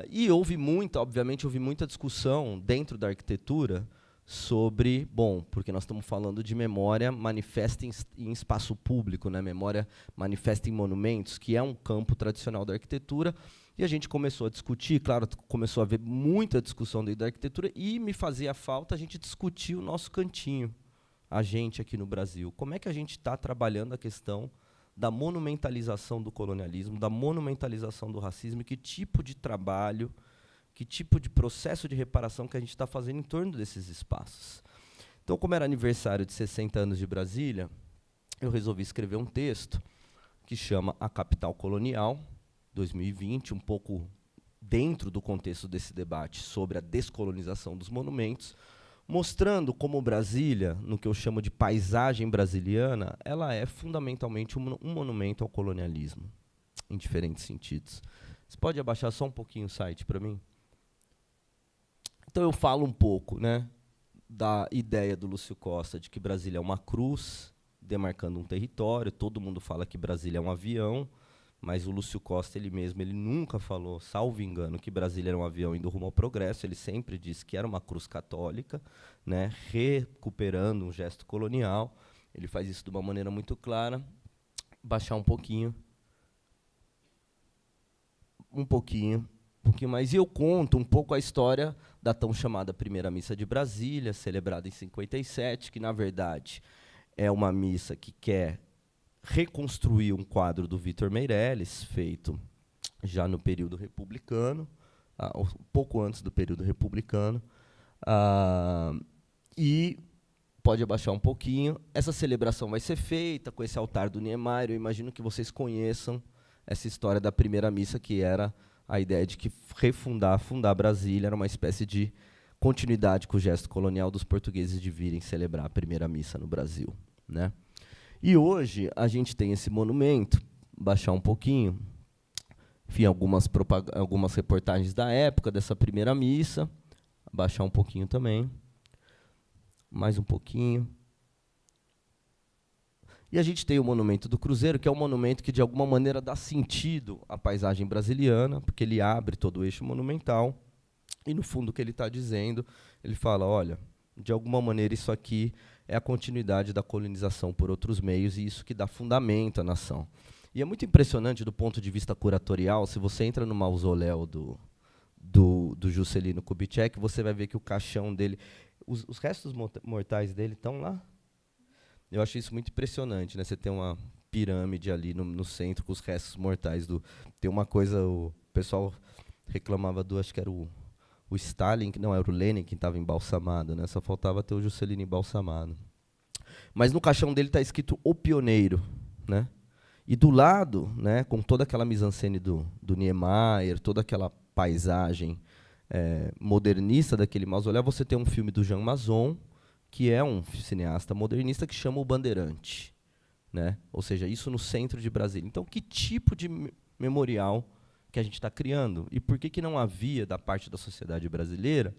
C: E obviamente, houve muita discussão dentro da arquitetura sobre, bom, porque nós estamos falando de memória manifesta em espaço público, né? Memória manifesta em monumentos, que é um campo tradicional da arquitetura, e a gente começou a discutir, claro, começou a haver muita discussão dentro da arquitetura, e me fazia falta a gente discutir o nosso cantinho, a gente aqui no Brasil. Como é que a gente está trabalhando a questão da monumentalização do colonialismo, da monumentalização do racismo, e que tipo de trabalho, que tipo de processo de reparação que a gente está fazendo em torno desses espaços. Então, como era aniversário de 60 anos de Brasília, eu resolvi escrever um texto que chama A Capital Colonial, 2020, um pouco dentro do contexto desse debate sobre a descolonização dos monumentos, mostrando como Brasília, no que eu chamo de paisagem brasiliana, ela é fundamentalmente um monumento ao colonialismo, em diferentes sentidos. Você pode abaixar só um pouquinho o site para mim? Então eu falo um pouco, né, da ideia do Lúcio Costa de que Brasília é uma cruz demarcando um território. Todo mundo fala que Brasília é um avião, mas o Lúcio Costa, ele nunca falou, salvo engano, que Brasília era um avião indo rumo ao progresso. Ele sempre disse que era uma cruz católica, né, recuperando um gesto colonial. Ele faz isso de uma maneira muito clara. Baixar um pouquinho mais. E eu conto um pouco a história da tão chamada Primeira Missa de Brasília, celebrada em 57, que, na verdade, é uma missa que quer reconstruir um quadro do Vítor Meirelles, feito já no período republicano, um pouco antes do período republicano. E pode abaixar um pouquinho. Essa celebração vai ser feita com esse altar do Niemeyer. Eu imagino que vocês conheçam essa história da primeira missa, que era a ideia de que fundar Brasília era uma espécie de continuidade com o gesto colonial dos portugueses de virem celebrar a primeira missa no Brasil, né? E hoje a gente tem esse monumento, baixar um pouquinho, enfim, algumas reportagens da época dessa primeira missa, baixar um pouquinho também, mais um pouquinho. E a gente tem o Monumento do Cruzeiro, que é um monumento que, de alguma maneira, dá sentido à paisagem brasiliana, porque ele abre todo o eixo monumental, e, no fundo, o que ele está dizendo, ele fala, olha, de alguma maneira, isso aqui é a continuidade da colonização por outros meios, e isso que dá fundamento à nação. E é muito impressionante, do ponto de vista curatorial, se você entra no mausoléu do Juscelino Kubitschek, você vai ver que o caixão dele, os restos mortais dele estão lá. Eu acho isso muito impressionante, né? Você tem uma pirâmide ali no centro com os restos mortais tem uma coisa, o pessoal reclamava acho que era o Stalin, não, era o Lenin que estava embalsamado, né? Só faltava ter o Juscelino embalsamado. Mas no caixão dele está escrito O Pioneiro, né? E do lado, né, com toda aquela mise-en-scène do Niemeyer, toda aquela paisagem modernista daquele mausoléu, você tem um filme do Jean Mazon, que é um cineasta modernista, que chama O Bandeirante, né? Ou seja, isso no centro de Brasília. Então, que tipo de memorial que a gente está criando. E por que não havia, da parte da sociedade brasileira,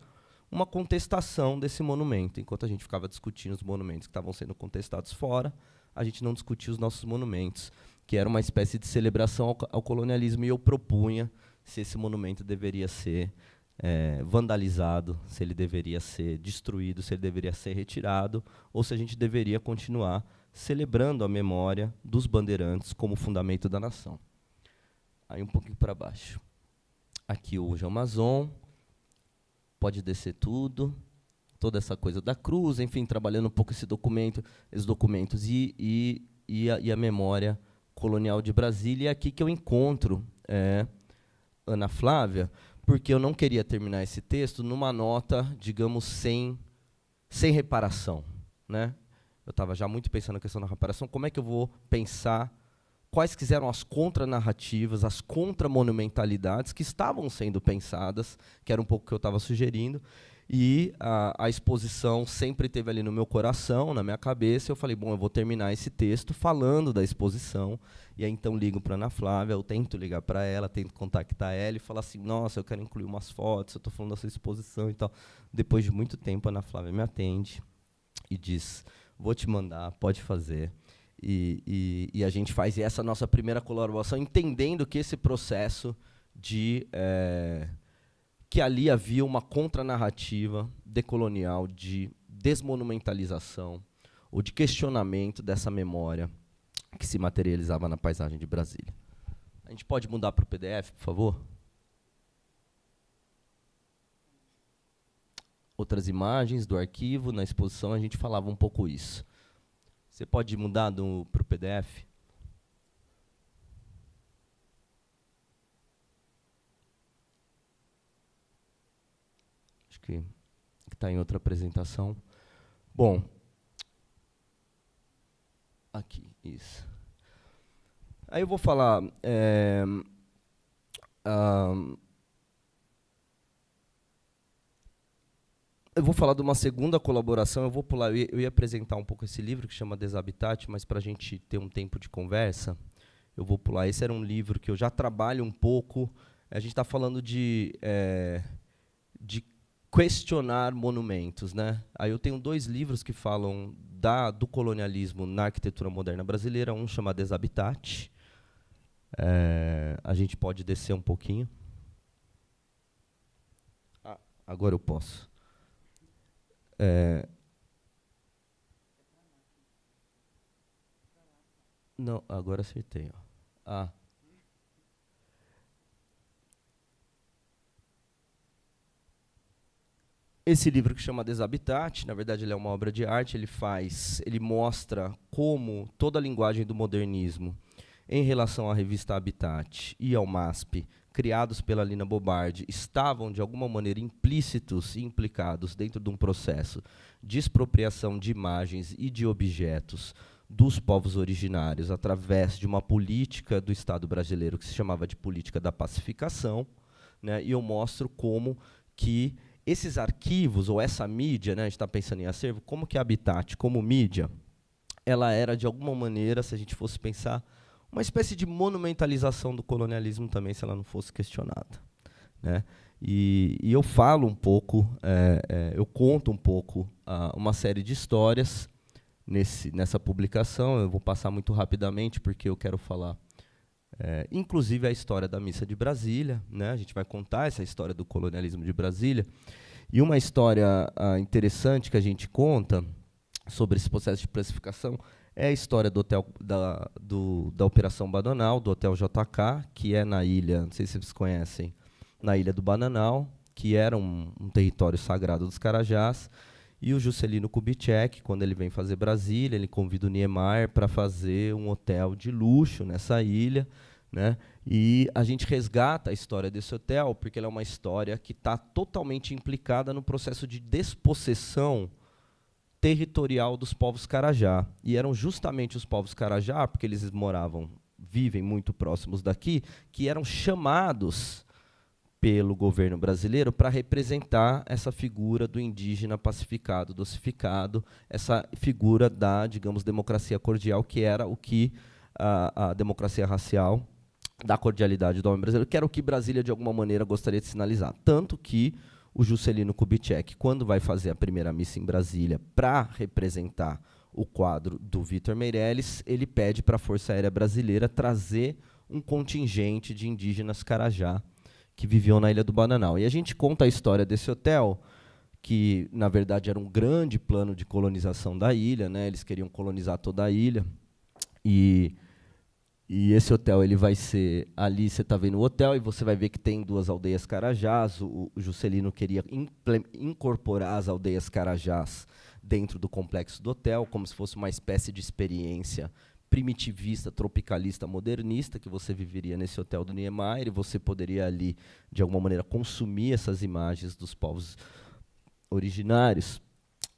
C: uma contestação desse monumento? Enquanto a gente ficava discutindo os monumentos que estavam sendo contestados fora, a gente não discutia os nossos monumentos, que era uma espécie de celebração ao colonialismo, e eu propunha se esse monumento deveria ser vandalizado, se ele deveria ser destruído, se ele deveria ser retirado, ou se a gente deveria continuar celebrando a memória dos bandeirantes como fundamento da nação. Aí um pouquinho para baixo. Aqui hoje é o Amazon, pode descer tudo, toda essa coisa da cruz, enfim, trabalhando um pouco esses documentos e a memória colonial de Brasília. E é aqui que eu encontro Ana Flávia, porque eu não queria terminar esse texto numa nota, digamos, sem reparação, né? Eu estava já muito pensando na questão da reparação. Como é que eu vou pensar quais que eram as contranarrativas, as contramonumentalidades que estavam sendo pensadas, que era um pouco o que eu estava sugerindo, e a exposição sempre teve ali no meu coração, na minha cabeça. Eu falei, bom, eu vou terminar esse texto falando da exposição, e aí então ligo para a Ana Flávia, eu tento ligar para ela, tento contactar ela e falar assim, nossa, eu quero incluir umas fotos, eu estou falando dessa exposição e tal. Depois de muito tempo, a Ana Flávia me atende e diz, vou te mandar, pode fazer. E a gente faz essa nossa primeira colaboração, entendendo que esse processo que ali havia uma contranarrativa decolonial de desmonumentalização ou de questionamento dessa memória que se materializava na paisagem de Brasília. A gente pode mudar para o PDF, por favor? Outras imagens do arquivo, na exposição a gente falava um pouco isso. Você pode mudar para o PDF? Acho que está em outra apresentação. Bom, aqui, isso. Aí eu vou falar... eu vou falar de uma segunda colaboração, eu vou pular, eu ia apresentar um pouco esse livro que chama Deshabitat, mas para a gente ter um tempo de conversa, eu vou pular. Esse era um livro que eu já trabalho um pouco, a gente está falando de questionar monumentos, né? Aí eu tenho 2 livros que falam do colonialismo na arquitetura moderna brasileira, um chama Deshabitat, a gente pode descer um pouquinho. Agora eu posso. Não, agora acertei. Ó. Esse livro que chama Deshabitat, na verdade ele é uma obra de arte, ele mostra como toda a linguagem do modernismo em relação à revista Habitat e ao MASP, criados pela Lina Bobardi, estavam, de alguma maneira, implícitos e implicados dentro de um processo de expropriação de imagens e de objetos dos povos originários através de uma política do Estado brasileiro que se chamava de política da pacificação, né? E eu mostro como que esses arquivos, ou essa mídia, né, a gente está pensando em acervo, como que a Habitat, como mídia, ela era, de alguma maneira, se a gente fosse pensar, uma espécie de monumentalização do colonialismo também, se ela não fosse questionada, né? E eu falo um pouco, eu conto um pouco uma série de histórias nessa publicação. Eu vou passar muito rapidamente, porque eu quero falar, inclusive, a história da Missa de Brasília, né? A gente vai contar essa história do colonialismo de Brasília. E uma história interessante que a gente conta sobre esse processo de pacificação é a história do hotel, da Operação Bananal, do Hotel JK, que é na ilha, não sei se vocês conhecem, na Ilha do Bananal, que era um território sagrado dos Carajás. E o Juscelino Kubitschek, quando ele vem fazer Brasília, ele convida o Niemeyer para fazer um hotel de luxo nessa ilha, né? E a gente resgata a história desse hotel, porque ela é uma história que está totalmente implicada no processo de despossessão territorial dos povos Carajá. E eram justamente os povos Carajá, porque eles vivem muito próximos daqui, que eram chamados pelo governo brasileiro para representar essa figura do indígena pacificado, docificado, essa figura da, digamos, democracia cordial, que era o que a democracia racial da cordialidade do homem brasileiro, que era o que Brasília, de alguma maneira, gostaria de sinalizar. Tanto que o Juscelino Kubitschek, quando vai fazer a primeira missa em Brasília para representar o quadro do Vitor Meirelles, ele pede para a Força Aérea Brasileira trazer um contingente de indígenas Carajá que viviam na Ilha do Bananal. E a gente conta a história desse hotel, que, na verdade, era um grande plano de colonização da ilha, né? Eles queriam colonizar toda a ilha. E esse hotel ele vai ser... Ali você está vendo o hotel e você vai ver que tem 2 aldeias Carajás. O Juscelino queria incorporar as aldeias Carajás dentro do complexo do hotel, como se fosse uma espécie de experiência primitivista, tropicalista, modernista, que você viveria nesse hotel do Niemeyer, e você poderia ali, de alguma maneira, consumir essas imagens dos povos originários.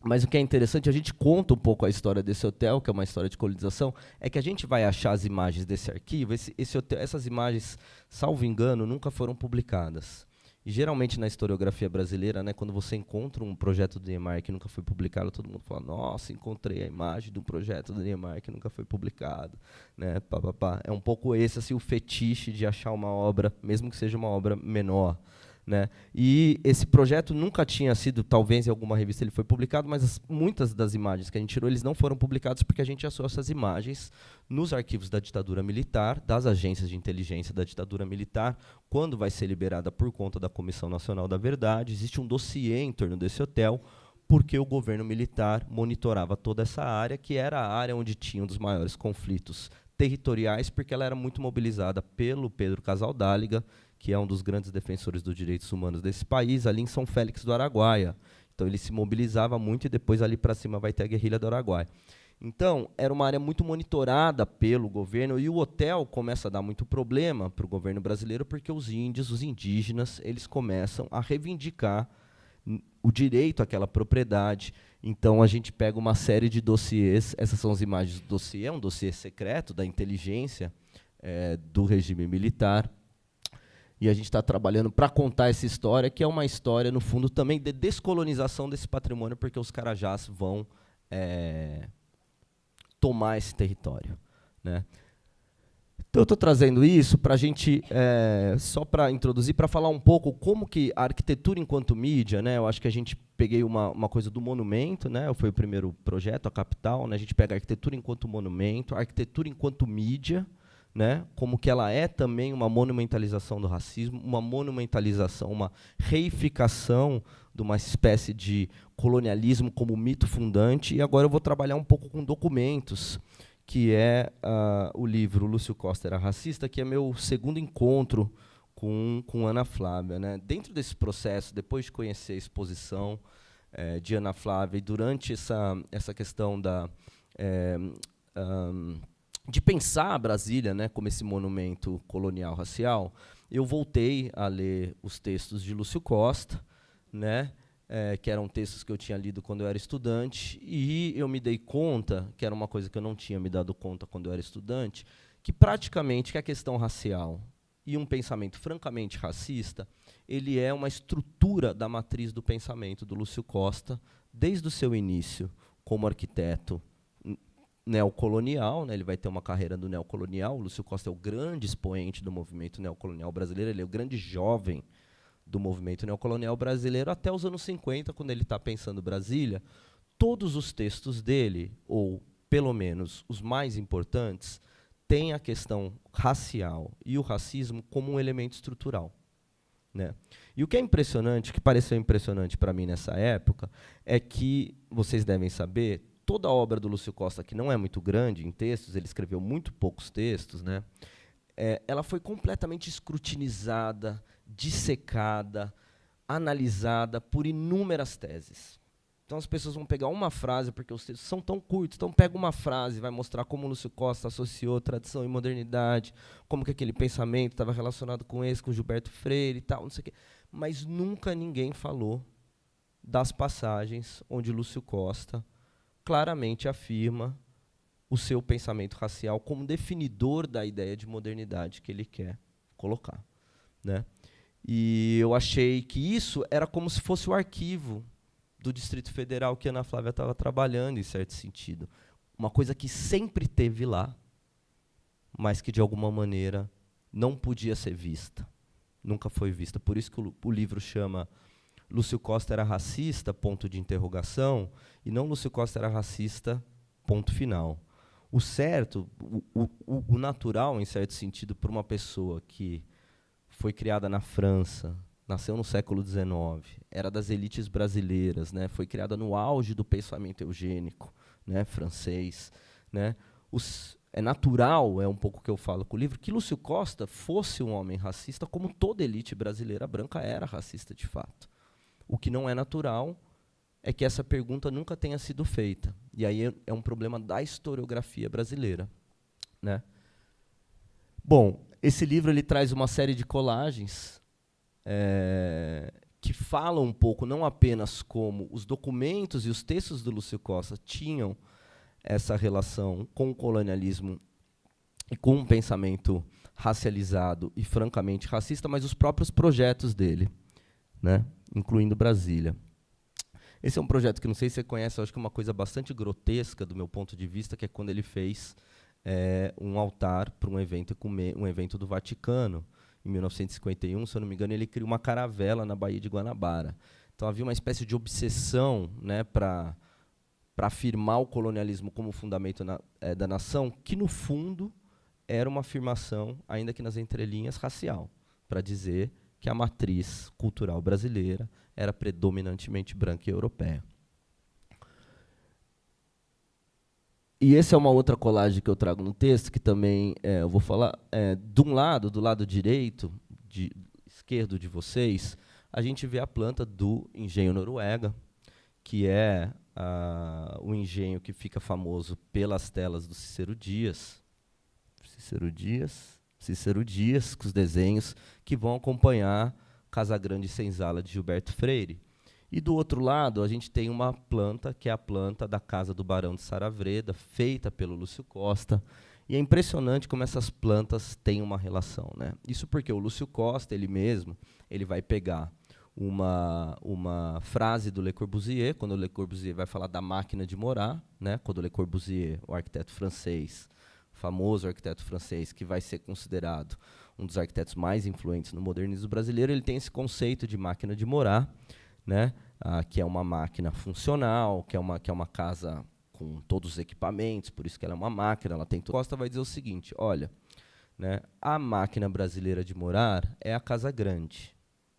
C: Mas o que é interessante, a gente conta um pouco a história desse hotel, que é uma história de colonização, é que a gente vai achar as imagens desse arquivo, esse hotel, essas imagens, salvo engano, nunca foram publicadas. E geralmente na historiografia brasileira, né, quando você encontra um projeto do Niemeyer que nunca foi publicado, todo mundo fala, nossa, encontrei a imagem de um projeto do Niemeyer que nunca foi publicado. Né, pá, pá, pá. É um pouco esse assim, o fetiche de achar uma obra, mesmo que seja uma obra menor. Né? E esse projeto nunca tinha sido, talvez em alguma revista ele foi publicado, mas muitas das imagens que a gente tirou, eles não foram publicados porque a gente achou essas imagens nos arquivos da ditadura militar, das agências de inteligência da ditadura militar, quando vai ser liberada por conta da Comissão Nacional da Verdade. Existe um dossiê em torno desse hotel, porque o governo militar monitorava toda essa área, que era a área onde tinha um dos maiores conflitos territoriais, porque ela era muito mobilizada pelo Pedro Casaldáliga, que é um dos grandes defensores dos direitos humanos desse país, ali em São Félix do Araguaia. Então, ele se mobilizava muito e depois ali para cima vai ter a guerrilha do Araguaia. Então, era uma área muito monitorada pelo governo e o hotel começa a dar muito problema para o governo brasileiro porque os índios, os indígenas, eles começam a reivindicar o direito àquela propriedade. Então, a gente pega uma série de dossiês, essas são as imagens do dossiê, é um dossiê secreto da inteligência do regime militar, e a gente está trabalhando para contar essa história, que é uma história, no fundo, também de descolonização desse patrimônio, porque os Carajás vão tomar esse território. Né? Então, eu estou trazendo isso para a gente, só para introduzir, para falar um pouco como que a arquitetura enquanto mídia, né, eu acho que a gente peguei uma coisa do monumento, né, foi o primeiro projeto, a Capital, né, a gente pega a arquitetura enquanto monumento, a arquitetura enquanto mídia, né, como que ela é também uma monumentalização do racismo, uma monumentalização, uma reificação de uma espécie de colonialismo como mito fundante. E agora eu vou trabalhar um pouco com documentos, que é o livro Lúcio Costa Era Racista, que é meu segundo encontro com Ana Flávia. Né. Dentro desse processo, depois de conhecer a exposição de Ana Flávia, e durante essa questão de pensar a Brasília, né, como esse monumento colonial racial, eu voltei a ler os textos de Lúcio Costa, né, que eram textos que eu tinha lido quando eu era estudante, e eu me dei conta, que era uma coisa que eu não tinha me dado conta quando eu era estudante, que praticamente que a questão racial e um pensamento francamente racista, ele é uma estrutura da matriz do pensamento do Lúcio Costa, desde o seu início como arquiteto neocolonial, né, ele vai ter uma carreira do neocolonial. O Lúcio Costa é o grande expoente do movimento neocolonial brasileiro, ele é o grande jovem do movimento neocolonial brasileiro até os anos 50, quando ele está pensando Brasília. Todos os textos dele, ou pelo menos os mais importantes, têm a questão racial e o racismo como um elemento estrutural. Né? E o que é impressionante, que pareceu impressionante para mim nessa época, é que, vocês devem saber, toda a obra do Lúcio Costa, que não é muito grande em textos, ele escreveu muito poucos textos, né? Ela foi completamente escrutinizada, dissecada, analisada por inúmeras teses. Então as pessoas vão pegar uma frase, porque os textos são tão curtos, então pega uma frase e vai mostrar como o Lúcio Costa associou tradição e modernidade, como que aquele pensamento estava relacionado com esse, com Gilberto Freire e tal, não sei o quê. Mas nunca ninguém falou das passagens onde Lúcio Costa claramente afirma o seu pensamento racial como definidor da ideia de modernidade que ele quer colocar. Né? E eu achei que isso era como se fosse o arquivo do Distrito Federal que a Ana Flávia estava trabalhando, em certo sentido. Uma coisa que sempre teve lá, mas que, de alguma maneira, não podia ser vista. Nunca foi vista. Por isso que o livro chama Lúcio Costa era racista, ponto de interrogação, e não Lúcio Costa era racista, ponto final. O certo, o natural, em certo sentido, para uma pessoa que foi criada na França, nasceu no século XIX, era das elites brasileiras, né, foi criada no auge do pensamento eugênico, né, francês, né, é natural, é um pouco o que eu falo com o livro, que Lúcio Costa fosse um homem racista, como toda elite brasileira branca era racista de fato. O que não é natural é que essa pergunta nunca tenha sido feita. E aí é um problema da historiografia brasileira, né? Bom, esse livro ele traz uma série de colagens que falam um pouco, não apenas como os documentos e os textos do Lúcio Costa tinham essa relação com o colonialismo e com um pensamento racializado e francamente racista, mas os próprios projetos dele, né? Incluindo Brasília. Esse é um projeto que, não sei se você conhece, eu acho que é uma coisa bastante grotesca do meu ponto de vista, que é quando ele fez um altar para um evento do Vaticano, em 1951, se eu não me engano, ele criou uma caravela na Baía de Guanabara. Então havia uma espécie de obsessão, né, para afirmar o colonialismo como fundamento da nação, que, no fundo, era uma afirmação, ainda que nas entrelinhas, racial, para dizer que a matriz cultural brasileira era predominantemente branca e europeia. E essa é uma outra colagem que eu trago no texto, que também eu vou falar. De um lado, do lado direito, esquerdo de vocês, a gente vê a planta do engenho Noruega, que é o engenho que fica famoso pelas telas do Cícero Dias. Cícero Dias, com os desenhos que vão acompanhar Casa Grande e Senzala de Gilberto Freire. E do outro lado, a gente tem uma planta, que é a planta da Casa do Barão de Saravreda, feita pelo Lúcio Costa. E é impressionante como essas plantas têm uma relação, né? Isso porque o Lúcio Costa, ele mesmo, ele vai pegar uma frase do Le Corbusier, quando o Le Corbusier vai falar da máquina de morar, né? Quando o Le Corbusier, o arquiteto francês, famoso arquiteto francês, que vai ser considerado um dos arquitetos mais influentes no modernismo brasileiro, ele tem esse conceito de máquina de morar, né? Que é uma máquina funcional, que é uma casa com todos os equipamentos, por isso que ela é uma máquina, ela tem tudo. Costa vai dizer o seguinte, olha, né, a máquina brasileira de morar é a Casa Grande,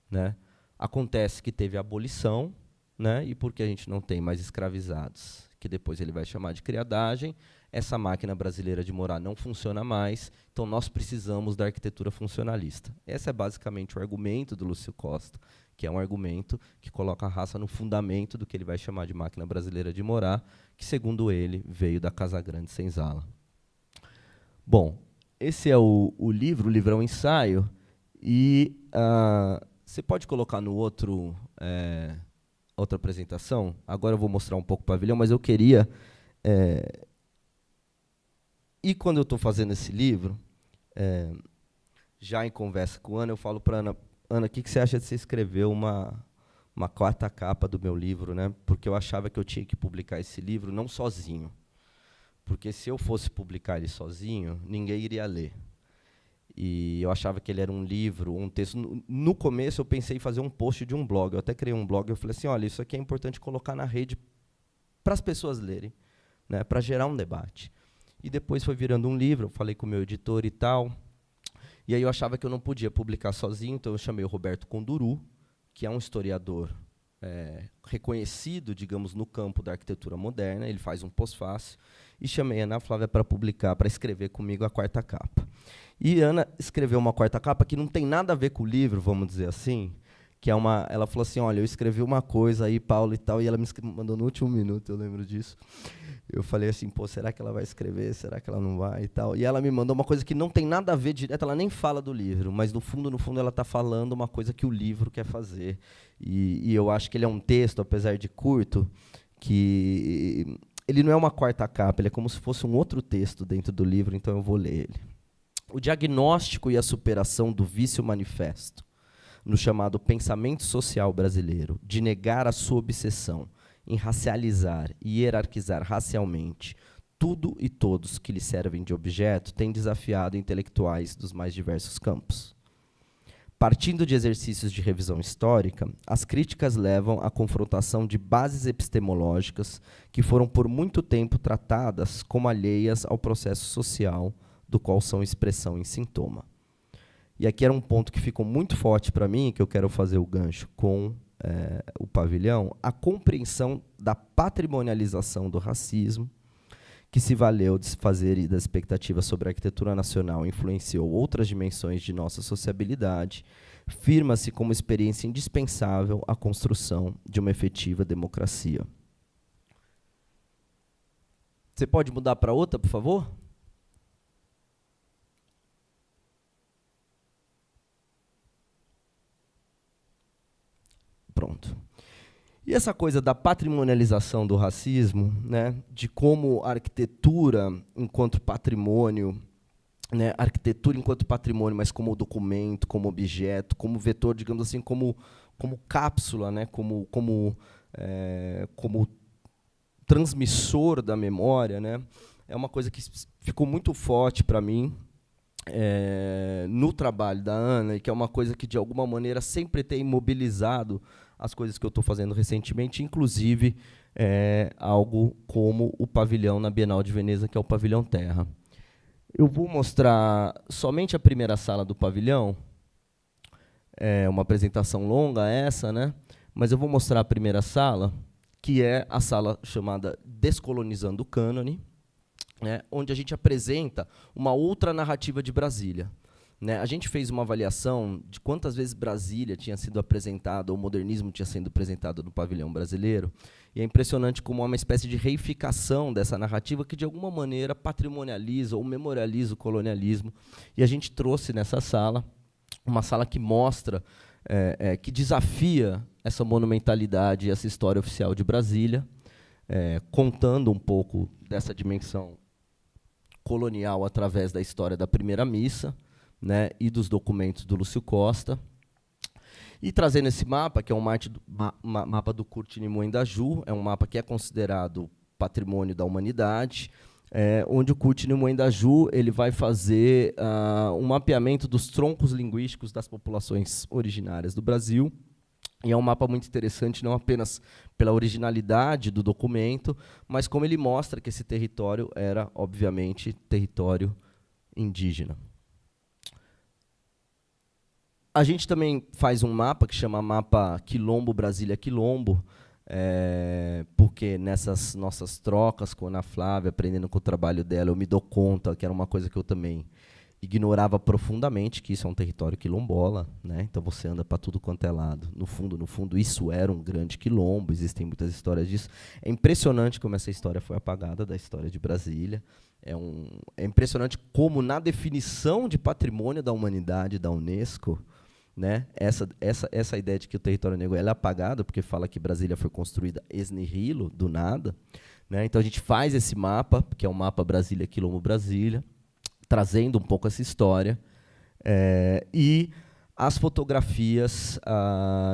C: né? Acontece que teve a abolição, né, e porque a gente não tem mais escravizados, que depois ele vai chamar de criadagem, essa máquina brasileira de morar não funciona mais, então nós precisamos da arquitetura funcionalista. Esse é basicamente o argumento do Lúcio Costa, que é um argumento que coloca a raça no fundamento do que ele vai chamar de máquina brasileira de morar, que, segundo ele, veio da Casa Grande Senzala. Bom, esse é o livro é um ensaio, e você pode colocar no outra apresentação? Agora eu vou mostrar um pouco o pavilhão, mas eu queria... E quando eu estou fazendo esse livro, já em conversa com a Ana, eu falo para a Ana, Ana, o que você acha de você escrever uma quarta capa do meu livro, né? Porque eu achava que eu tinha que publicar esse livro não sozinho. Porque se eu fosse publicar ele sozinho, ninguém iria ler. E eu achava que ele era um livro, um texto. No começo, eu pensei em fazer um post de um blog. Eu até criei um blog, eu falei assim, olha, isso aqui é importante colocar na rede para as pessoas lerem, né? Para gerar um debate. E depois foi virando um livro, eu falei com o meu editor e tal. E aí eu achava que eu não podia publicar sozinho, então eu chamei o Roberto Conduru, que é um historiador reconhecido, digamos, no campo da arquitetura moderna, ele faz um pós-fácil, e chamei a Ana Flávia para publicar, para escrever comigo a quarta capa. E a Ana escreveu uma quarta capa que não tem nada a ver com o livro, vamos dizer assim, que é ela falou assim, olha, eu escrevi uma coisa aí, Paulo, e tal, e ela me mandou no último minuto, eu lembro disso. Eu falei assim, pô, será que ela vai escrever, será que ela não vai e tal? E ela me mandou uma coisa que não tem nada a ver direto, ela nem fala do livro, mas no fundo ela está falando uma coisa que o livro quer fazer. E eu acho que ele é um texto, apesar de curto, que ele não é uma quarta capa, ele é como se fosse um outro texto dentro do livro, então eu vou ler ele. O diagnóstico e a superação do vício manifesto, no chamado pensamento social brasileiro, de negar a sua obsessão em racializar e hierarquizar racialmente tudo e todos que lhe servem de objeto têm desafiado intelectuais dos mais diversos campos. Partindo de exercícios de revisão histórica, as críticas levam à confrontação de bases epistemológicas que foram por muito tempo tratadas como alheias ao processo social, do qual são expressão e sintoma. E aqui era um ponto que ficou muito forte para mim, que eu quero fazer o gancho com o pavilhão, a compreensão da patrimonialização do racismo, que se valeu de se fazer e das expectativas sobre a arquitetura nacional influenciou outras dimensões de nossa sociabilidade, firma-se como experiência indispensável à construção de uma efetiva democracia. Você pode mudar para outra, por favor? Pronto. E essa coisa da patrimonialização do racismo, né, de como a arquitetura enquanto patrimônio, né, arquitetura enquanto patrimônio, mas como documento, como objeto, como vetor, digamos assim, como cápsula, né, como transmissor da memória, né, é uma coisa que ficou muito forte para mim no trabalho da Ana, e que é uma coisa que, de alguma maneira, sempre tem mobilizado as coisas que eu estou fazendo recentemente, inclusive algo como o pavilhão na Bienal de Veneza, que é o Pavilhão Terra. Eu vou mostrar somente a primeira sala do pavilhão, uma apresentação longa essa, né? Mas eu vou mostrar a primeira sala, que é a sala chamada Descolonizando o Cânone, né, onde a gente apresenta uma outra narrativa de Brasília. Né, a gente fez uma avaliação de quantas vezes Brasília tinha sido apresentada, ou o modernismo tinha sido apresentado no pavilhão brasileiro, e é impressionante como há uma espécie de reificação dessa narrativa que, de alguma maneira, patrimonializa ou memorializa o colonialismo. E a gente trouxe nessa sala, uma sala que mostra, que desafia essa monumentalidade e essa história oficial de Brasília, contando um pouco dessa dimensão colonial através da história da primeira missa, né, e dos documentos do Lúcio Costa, e trazendo esse mapa, que é um mapa do Curtini Moendaju, é um mapa que é considerado patrimônio da humanidade, onde o Curtini Moendaju ele vai fazer um mapeamento dos troncos linguísticos das populações originárias do Brasil, e é um mapa muito interessante, não apenas pela originalidade do documento, mas como ele mostra que esse território era, obviamente, território indígena. A gente também faz um mapa que chama Mapa Quilombo Brasília Quilombo, porque nessas nossas trocas com a Ana Flávia, aprendendo com o trabalho dela, eu me dou conta que era uma coisa que eu também ignorava profundamente, que isso é um território quilombola, né? Então você anda para tudo quanto é lado. No fundo, isso era um grande quilombo, existem muitas histórias disso. É impressionante como essa história foi apagada da história de Brasília. É impressionante como, na definição de patrimônio da humanidade da Unesco, né, essa ideia de que o território negro é apagado, porque fala que Brasília foi construída ex nihilo, do nada. Né? Então a gente faz esse mapa, que é o mapa Brasília, Quilombo, Brasília, trazendo um pouco essa história, e as fotografias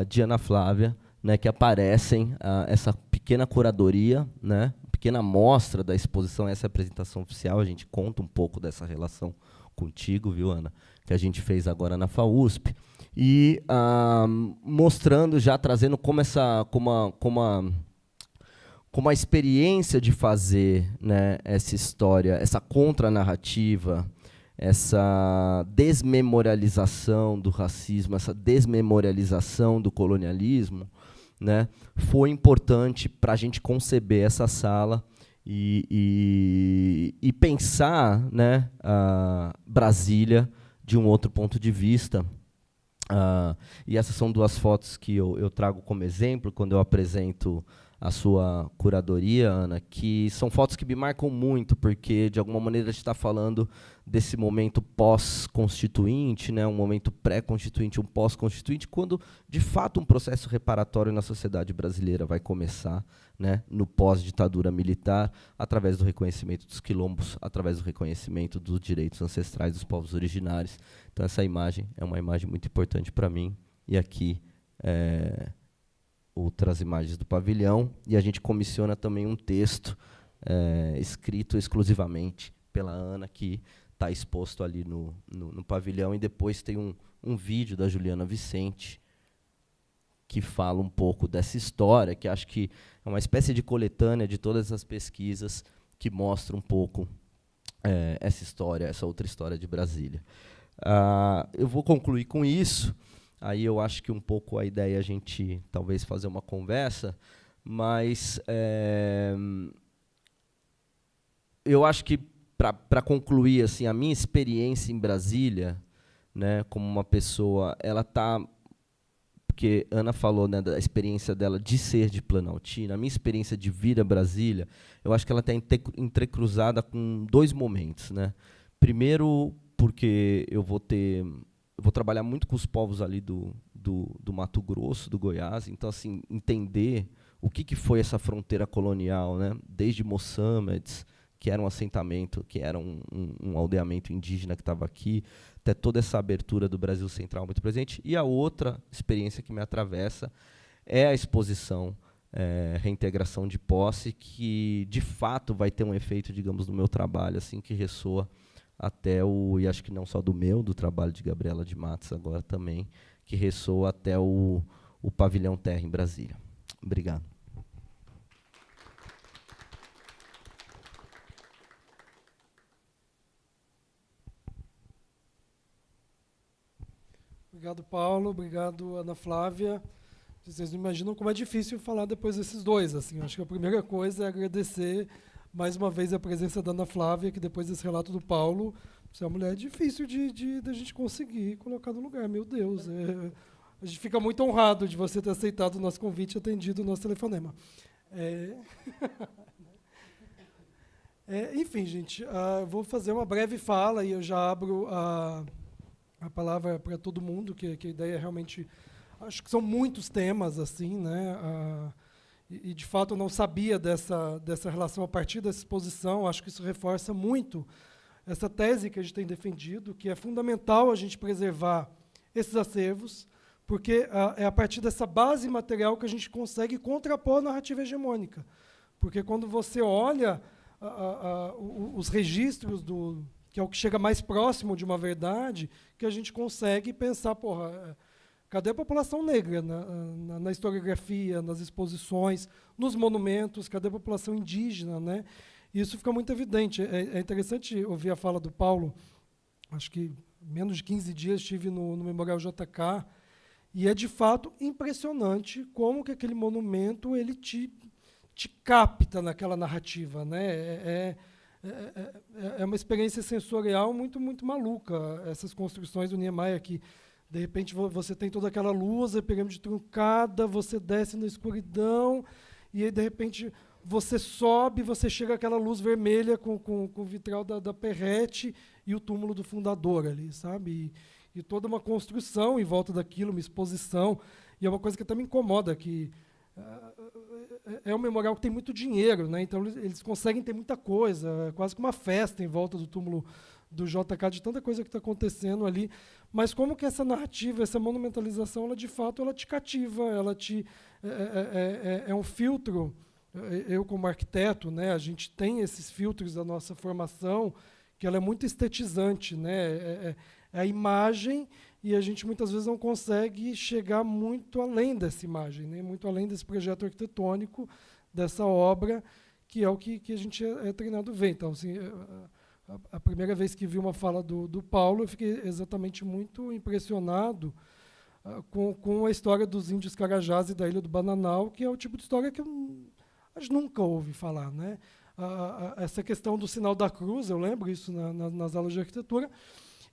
C: de Ana Flávia, né, que aparecem, essa pequena curadoria, né, pequena amostra da exposição, essa apresentação oficial, a gente conta um pouco dessa relação contigo, viu, Ana, que a gente fez agora na FAUSP, e mostrando, já trazendo como a experiência de fazer, né, essa história, essa contranarrativa, essa desmemorialização do racismo, essa desmemorialização do colonialismo, né, foi importante para a gente conceber essa sala e pensar, né, Brasília de um outro ponto de vista. E essas são duas fotos que eu trago como exemplo quando eu apresento a sua curadoria, Ana, que são fotos que me marcam muito, porque, de alguma maneira, a gente está falando desse momento pós-constituinte, né, um momento pré-constituinte, um pós-constituinte, quando, de fato, um processo reparatório na sociedade brasileira vai começar, né, no pós-ditadura militar, através do reconhecimento dos quilombos, através do reconhecimento dos direitos ancestrais dos povos originários. Então, essa imagem é uma imagem muito importante para mim, e aqui outras imagens do pavilhão, e a gente comissiona também um texto, escrito exclusivamente pela Ana, que está exposto ali no pavilhão, e depois tem um vídeo da Juliana Vicente, que fala um pouco dessa história, que acho que é uma espécie de coletânea de todas essas pesquisas que mostra um pouco essa história, essa outra história de Brasília. Eu vou concluir com isso, aí eu acho que um pouco a ideia é a gente talvez fazer uma conversa, mas eu acho que, para concluir, assim, a minha experiência em Brasília, né, como uma pessoa, ela está... Porque Ana falou, né, da experiência dela de ser de Planaltina, a minha experiência de vir a Brasília, eu acho que ela está entrecruzada com 2 momentos. Né? Primeiro, porque eu vou trabalhar muito com os povos ali do Mato Grosso, do Goiás, então, assim, entender o que foi essa fronteira colonial, né, desde Moçambique, que era um assentamento, que era um aldeamento indígena que estava aqui, até toda essa abertura do Brasil Central muito presente. E a outra experiência que me atravessa é a exposição Reintegração de Posse, que, de fato, vai ter um efeito, digamos, no meu trabalho, assim, que ressoa até e acho que não só do trabalho de Gabriela de Matos agora também, que ressoa até o Pavilhão Terra em Brasília. Obrigado.
A: Obrigado, Paulo. Obrigado, Ana Flávia. Vocês não imaginam como é difícil falar depois desses dois. Assim. Acho que a primeira coisa é agradecer mais uma vez a presença da Ana Flávia, que depois desse relato do Paulo, você é uma mulher difícil de a gente conseguir colocar no lugar. Meu Deus. A gente fica muito honrado de você ter aceitado o nosso convite e atendido o nosso telefonema. Enfim, gente, vou fazer uma breve fala e eu já abro a palavra para todo mundo, que a ideia é realmente... Acho que são muitos temas, assim, né? E, de fato, eu não sabia dessa relação a partir dessa exposição. Acho que isso reforça muito essa tese que a gente tem defendido, que é fundamental a gente preservar esses acervos, porque é a partir dessa base material que a gente consegue contrapor a narrativa hegemônica. Porque quando você olha os registros que é o que chega mais próximo de uma verdade, que a gente consegue pensar, cadê a população negra na historiografia, nas exposições, nos monumentos, cadê a população indígena? Né? E isso fica muito evidente. É interessante ouvir a fala do Paulo, acho que menos de 15 dias estive no Memorial JK, e é, de fato, impressionante como que aquele monumento ele te capta naquela narrativa. Né? É uma experiência sensorial muito, muito maluca, essas construções do Niemeyer, que, de repente, você tem toda aquela luz, a pirâmide truncada, você desce na escuridão, e aí, de repente, você sobe, você chega àquela luz vermelha com o vitral da Perrette e o túmulo do fundador ali, sabe? E toda uma construção em volta daquilo, uma exposição. E é uma coisa que até me incomoda, que é um memorial que tem muito dinheiro, né? Então eles conseguem ter muita coisa, quase que uma festa em volta do túmulo do JK, de tanta coisa que está acontecendo ali. Mas como que essa narrativa, essa monumentalização, ela de fato ela te cativa, ela é um filtro. Eu, como arquiteto, né, a gente tem esses filtros da nossa formação, que ela é muito estetizante, né? É a imagem, e a gente muitas vezes não consegue chegar muito além dessa imagem, né? Muito além desse projeto arquitetônico, dessa obra, que é o que a gente é treinado a ver. Então, assim, a primeira vez que vi uma fala do Paulo, eu fiquei exatamente muito impressionado com a história dos índios Carajás e da Ilha do Bananal, que é o tipo de história que a gente nunca ouve falar. Né? Essa questão do sinal da cruz, eu lembro isso nas aulas de arquitetura.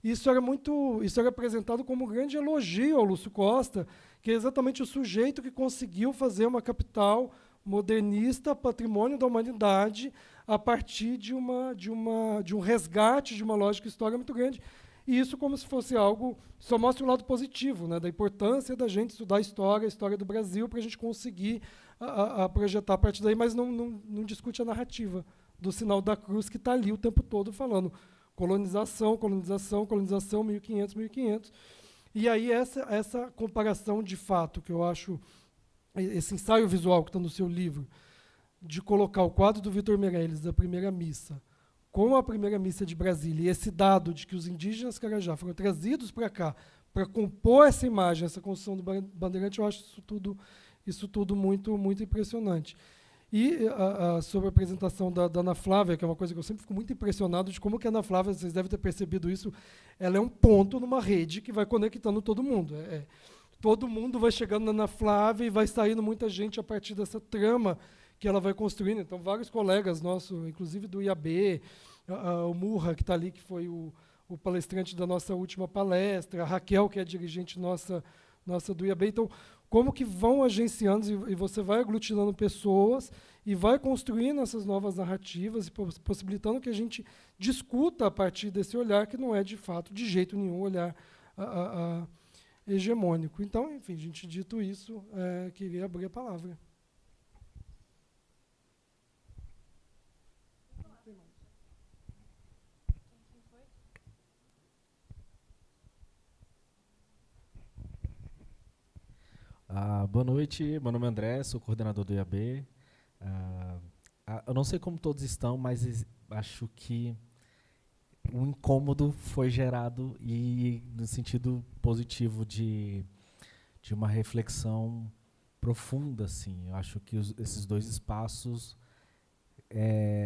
A: Isso era apresentado como um grande elogio ao Lúcio Costa, que é exatamente o sujeito que conseguiu fazer uma capital modernista, patrimônio da humanidade, a partir de um resgate de uma lógica histórica muito grande. E isso como se fosse algo, só mostra o lado positivo, né, da importância da gente estudar a história do Brasil, para a gente conseguir projetar a partir daí, mas não discute a narrativa do sinal da cruz, que está ali o tempo todo falando colonização, 1500. E aí essa comparação de fato, que eu acho, esse ensaio visual que está no seu livro, de colocar o quadro do Vitor Meirelles da primeira missa com a primeira missa de Brasília, e esse dado de que os indígenas Carajá foram trazidos para cá para compor essa imagem, essa construção do Bandeirante, eu acho isso tudo muito, muito impressionante. E sobre a apresentação da Ana Flávia, que é uma coisa que eu sempre fico muito impressionado de como que a Ana Flávia, vocês devem ter percebido isso, ela é um ponto numa rede que vai conectando todo mundo. Todo mundo vai chegando na Ana Flávia e vai saindo muita gente a partir dessa trama que ela vai construindo. Então, vários colegas nossos, inclusive do IAB, o Murra, que está ali, que foi o palestrante da nossa última palestra, a Raquel, que é a dirigente nossa do IAB. Então, como que vão agenciando e você vai aglutinando pessoas e vai construindo essas novas narrativas e possibilitando que a gente discuta a partir desse olhar que não é, de fato, de jeito nenhum, olhar hegemônico. Então, enfim, gente, dito isso, queria abrir a palavra.
D: Boa noite, meu nome é André, sou coordenador do IAB. Eu não sei como todos estão, mas acho que um incômodo foi gerado e no sentido positivo de uma reflexão profunda, assim. Eu acho que esses dois espaços,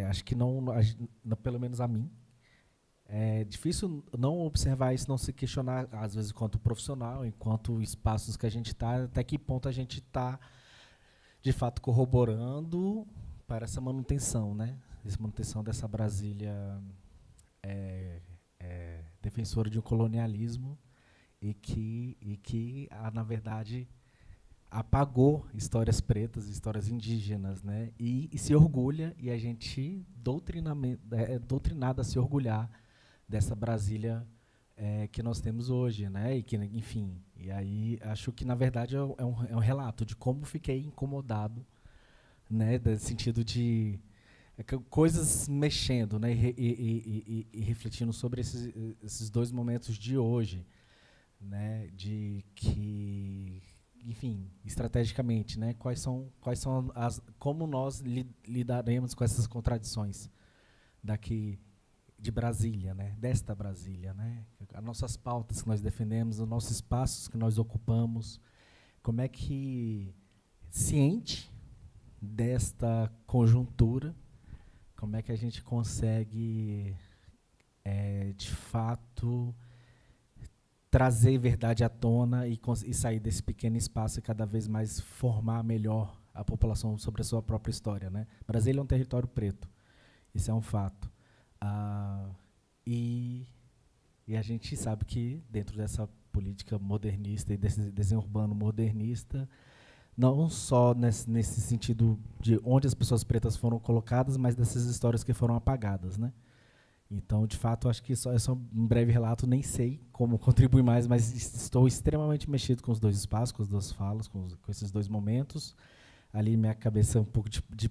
D: acho que não, pelo menos a mim, é difícil não observar isso, não se questionar, às vezes, enquanto profissional, enquanto espaços que a gente está, até que ponto a gente está, de fato, corroborando para essa manutenção, né? Essa manutenção dessa Brasília defensora de um colonialismo e que na verdade, apagou histórias pretas, histórias indígenas, né? E se orgulha, e a gente doutrinado a se orgulhar dessa Brasília que nós temos hoje, né? E que, enfim, e aí acho que na verdade é um relato de como fiquei incomodado, né? No sentido de coisas mexendo, né? E refletindo sobre esses dois momentos de hoje, né? De que, enfim, estrategicamente, né? Quais são como nós lidaremos com essas contradições daqui de Brasília, né? Desta Brasília, né? As nossas pautas que nós defendemos, os nossos espaços que nós ocupamos, como é que, ciente desta conjuntura, como é que a gente consegue, de fato, trazer verdade à tona e sair desse pequeno espaço e cada vez mais formar melhor a população sobre a sua própria história, né? Brasília é um território preto, isso é um fato. E a gente sabe que dentro dessa política modernista e desse desenho urbano modernista, não só nesse sentido de onde as pessoas pretas foram colocadas, mas dessas histórias que foram apagadas, né? Então, de fato, acho que é só um breve relato, nem sei como contribuir mais, mas estou extremamente mexido com os dois espaços, com as duas falas, com esses dois momentos. Ali minha cabeça é um pouco de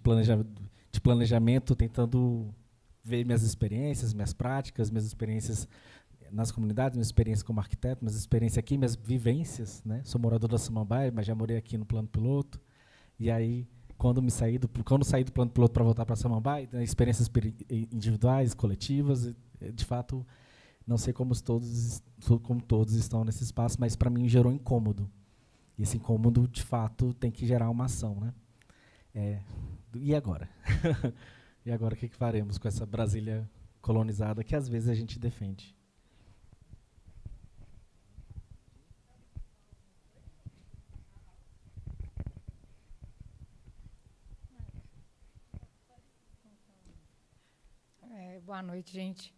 D: planejamento, tentando ver minhas experiências, minhas práticas, minhas experiências nas comunidades, minha experiência como arquiteto, minhas experiências aqui, minhas vivências, né? Sou morador da Samambaia, mas já morei aqui no Plano Piloto. E aí, quando saí do Plano Piloto para voltar para Samambaia, experiências individuais, coletivas, de fato, não sei como todos estão nesse espaço, mas para mim gerou incômodo. E esse incômodo, de fato, tem que gerar uma ação, né? E agora? E agora o que faremos com essa Brasília colonizada que às vezes a gente defende?
E: Boa noite, gente.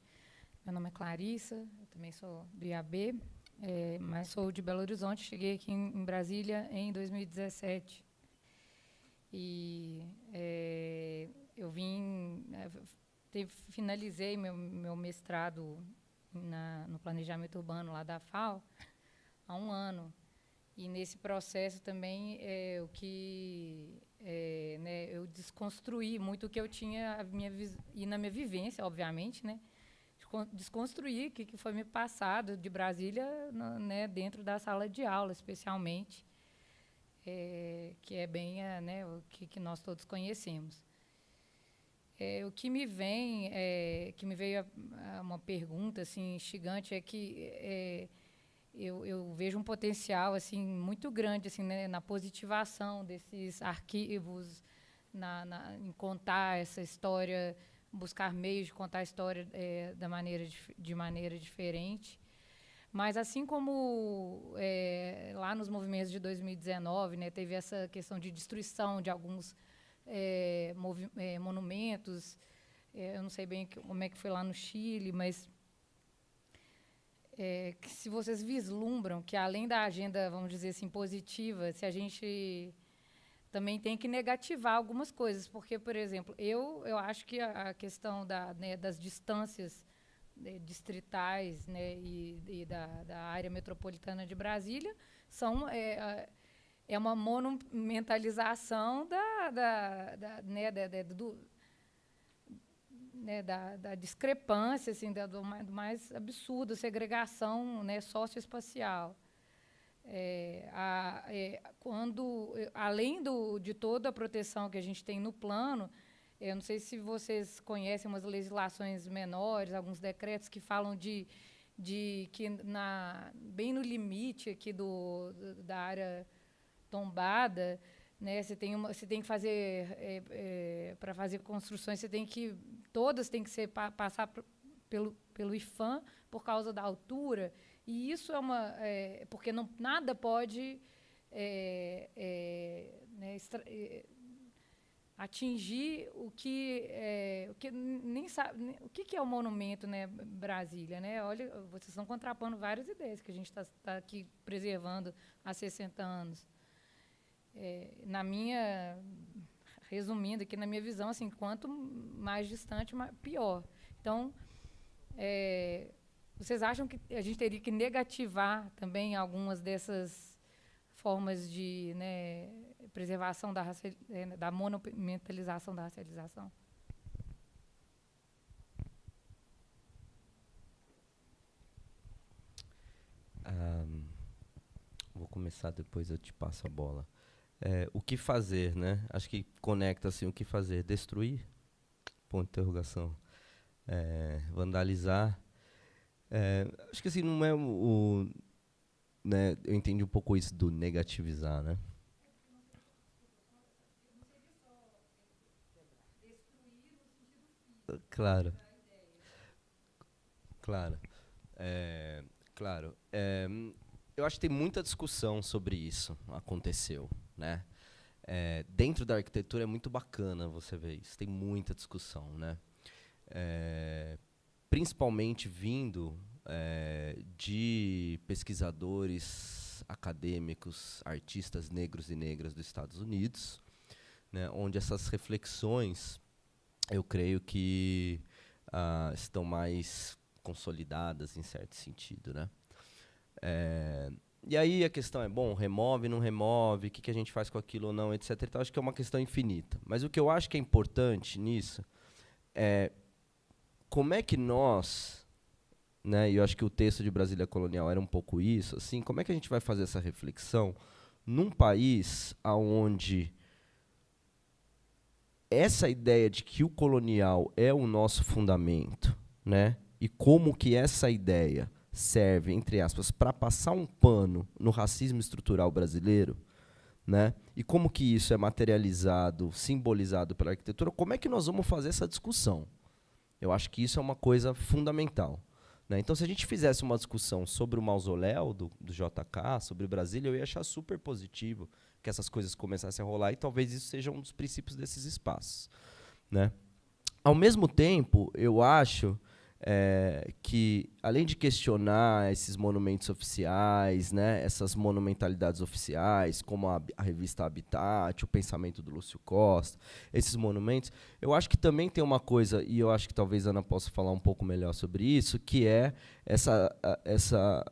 E: Meu nome é Clarissa, eu também sou do IAB, mas sou de Belo Horizonte. Cheguei aqui em Brasília em 2017. E eu finalizei meu mestrado no planejamento urbano lá da FAO há 1 ano. E nesse processo também eu desconstruí muito o que eu tinha e na minha vivência, obviamente, né? Desconstruir o que foi me passado de Brasília, né, dentro da sala de aula, especialmente, que é bem o que nós todos conhecemos. O que me vem, que me veio uma pergunta assim instigante é que eu vejo um potencial assim muito grande assim, né, na positivação desses arquivos, em contar essa história, buscar meios de contar a história de maneira diferente. Mas, assim como lá nos movimentos de 2019, né, teve essa questão de destruição de alguns monumentos, eu não sei bem como é que foi lá no Chile, mas que se vocês vislumbram que, além da agenda, vamos dizer assim, positiva, se a gente também tem que negativar algumas coisas, porque, por exemplo, eu acho que a questão das distâncias distritais, né, e da área metropolitana de Brasília é uma monumentalização da discrepância, assim, do mais absurdo, segregação, né, socioespacial. Além de toda a proteção que a gente tem no plano, eu não sei se vocês conhecem umas legislações menores, alguns decretos que falam de que bem no limite aqui da área tombada, né, você tem que fazer para fazer construções, todas têm que passar pelo IPHAN por causa da altura, e isso porque nada pode atingir o que nem sabe o que é o monumento, né, Brasília, né? Olha, vocês estão contrapondo várias ideias que a gente está aqui preservando há 60 anos. Resumindo aqui, na minha visão, assim, quanto mais distante, pior. Então, vocês acham que a gente teria que negativar também algumas dessas formas de, né, preservação da monumentalização da racialização?
C: Vou começar, depois eu te passo a bola. O que fazer, né? Acho que conecta assim, o que fazer? Destruir? Ponto de interrogação. Vandalizar? Acho que assim, não é né, eu entendi um pouco isso do negativizar, né? Claro. Claro. Claro. Eu acho que tem muita discussão sobre isso, aconteceu, né? Dentro da arquitetura é muito bacana você ver isso, tem muita discussão, né? Principalmente vindo de pesquisadores acadêmicos, artistas negros e negras dos Estados Unidos, né, onde essas reflexões, eu creio que estão mais consolidadas em certo sentido, né? E aí a questão é, bom, remove, não remove, o que a gente faz com aquilo ou não, etc. Então, acho que é uma questão infinita. Mas o que eu acho que é importante nisso é como é que nós, né, e eu acho que o texto de Brasília Colonial era um pouco isso, assim, como é que a gente vai fazer essa reflexão num país onde essa ideia de que o colonial é o nosso fundamento, né, e como que essa ideia serve, entre aspas, para passar um pano no racismo estrutural brasileiro, né, e como que isso é materializado, simbolizado pela arquitetura, como é que nós vamos fazer essa discussão? Eu acho que isso é uma coisa fundamental, né? Então, se a gente fizesse uma discussão sobre o mausoléu do JK, sobre Brasília, eu ia achar super positivo que essas coisas começassem a rolar, e talvez isso seja um dos princípios desses espaços, né? Ao mesmo tempo, eu acho que, além de questionar esses monumentos oficiais, né, essas monumentalidades oficiais, como a revista Habitat, o pensamento do Lúcio Costa, esses monumentos, eu acho que também tem uma coisa, e eu acho que talvez a Ana possa falar um pouco melhor sobre isso, que é essa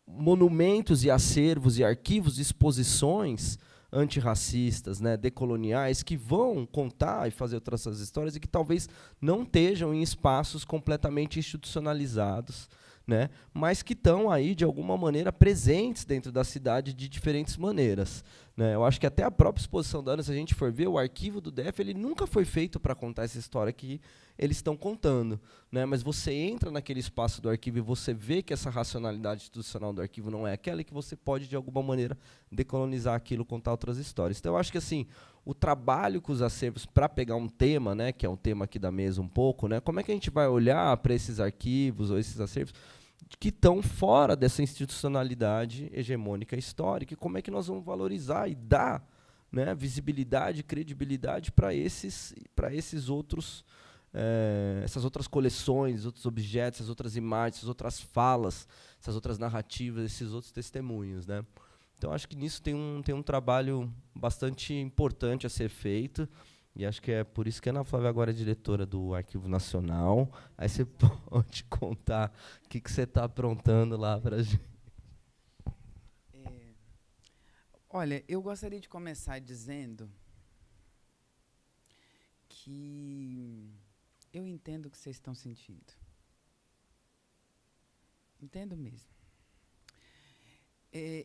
C: monumentos e acervos e arquivos de exposições antirracistas, né, decoloniais, que vão contar e fazer outras histórias e que talvez não estejam em espaços completamente institucionalizados, né, mas que estão aí, de alguma maneira, presentes dentro da cidade de diferentes maneiras, né? Eu acho que até a própria exposição da Ana, se a gente for ver, o arquivo do DF ele nunca foi feito para contar essa história que eles estão contando, né? Mas você entra naquele espaço do arquivo e você vê que essa racionalidade institucional do arquivo não é aquela, e que você pode, de alguma maneira, decolonizar aquilo, contar outras histórias. Então, eu acho que assim, o trabalho com os acervos para pegar um tema, né, que é um tema aqui da mesa um pouco, né, como é que a gente vai olhar para esses arquivos ou esses acervos que estão fora dessa institucionalidade hegemônica histórica, e como é que nós vamos valorizar e dar, né, visibilidade, credibilidade para esses outros, essas outras coleções, outros objetos, essas outras imagens, essas outras falas, essas outras narrativas, esses outros testemunhos, né? Então, acho que nisso tem um trabalho bastante importante a ser feito, e acho que é por isso que a Ana Flávia agora é diretora do Arquivo Nacional. Aí você pode contar o que você está aprontando lá para a gente.
B: Olha, eu gostaria de começar dizendo que eu entendo o que vocês estão sentindo. Entendo mesmo.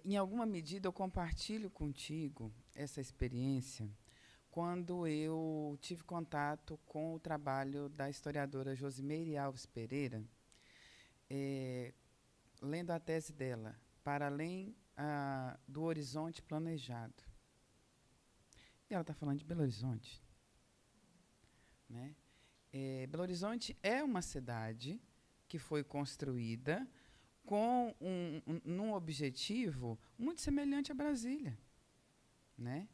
B: Em alguma medida, eu compartilho contigo essa experiência quando eu tive contato com o trabalho da historiadora Josimeire Alves Pereira, lendo a tese dela, Para Além do Horizonte Planejado. E ela está falando de Belo Horizonte. Né? Belo Horizonte é uma cidade que foi construída com num objetivo muito semelhante a Brasília, né?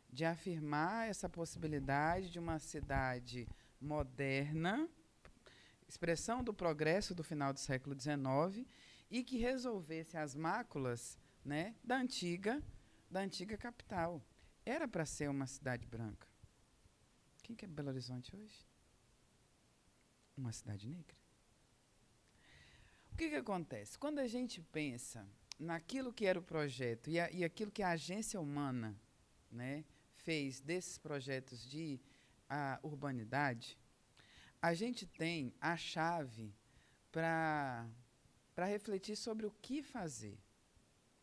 B: De afirmar essa possibilidade de uma cidade moderna, expressão do progresso do final do século XIX, e que resolvesse as máculas, né, da antiga capital. Era para ser uma cidade branca. Quem que é Belo Horizonte hoje? Uma cidade negra. O que acontece? Quando a gente pensa naquilo que era o projeto e aquilo que a agência humana, né, fez desses projetos de urbanidade, a gente tem a chave para refletir sobre o que fazer.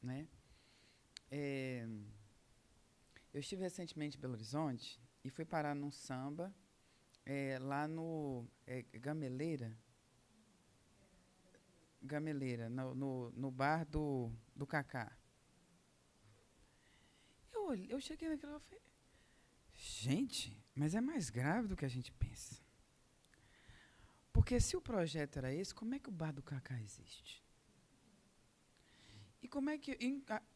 B: Né? Eu estive recentemente em Belo Horizonte e fui parar num samba lá no Gameleira, no bar do Cacá. Eu cheguei naquela e falei, gente, mas é mais grave do que a gente pensa. Porque se o projeto era esse, como é que o bar do Cacá existe? E como é que,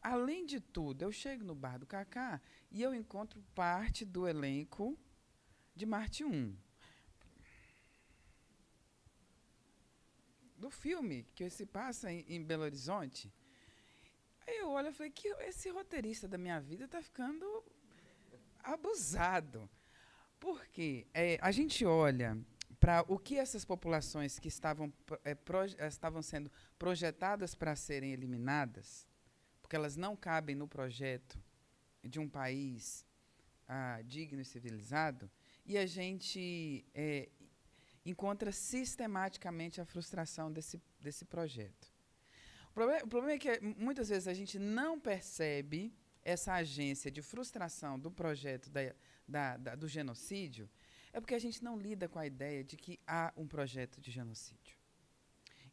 B: além de tudo, eu chego no bar do Cacá e eu encontro parte do elenco de Marte 1. Do filme que se passa em Belo Horizonte. Aí eu olho e falei, que esse roteirista da minha vida está ficando abusado. Porque a gente olha para o que essas populações que estavam sendo projetadas para serem eliminadas, porque elas não cabem no projeto de um país digno e civilizado, e a gente encontra sistematicamente a frustração desse projeto. O problema é que muitas vezes a gente não percebe essa agência de frustração do projeto do genocídio, é porque a gente não lida com a ideia de que há um projeto de genocídio.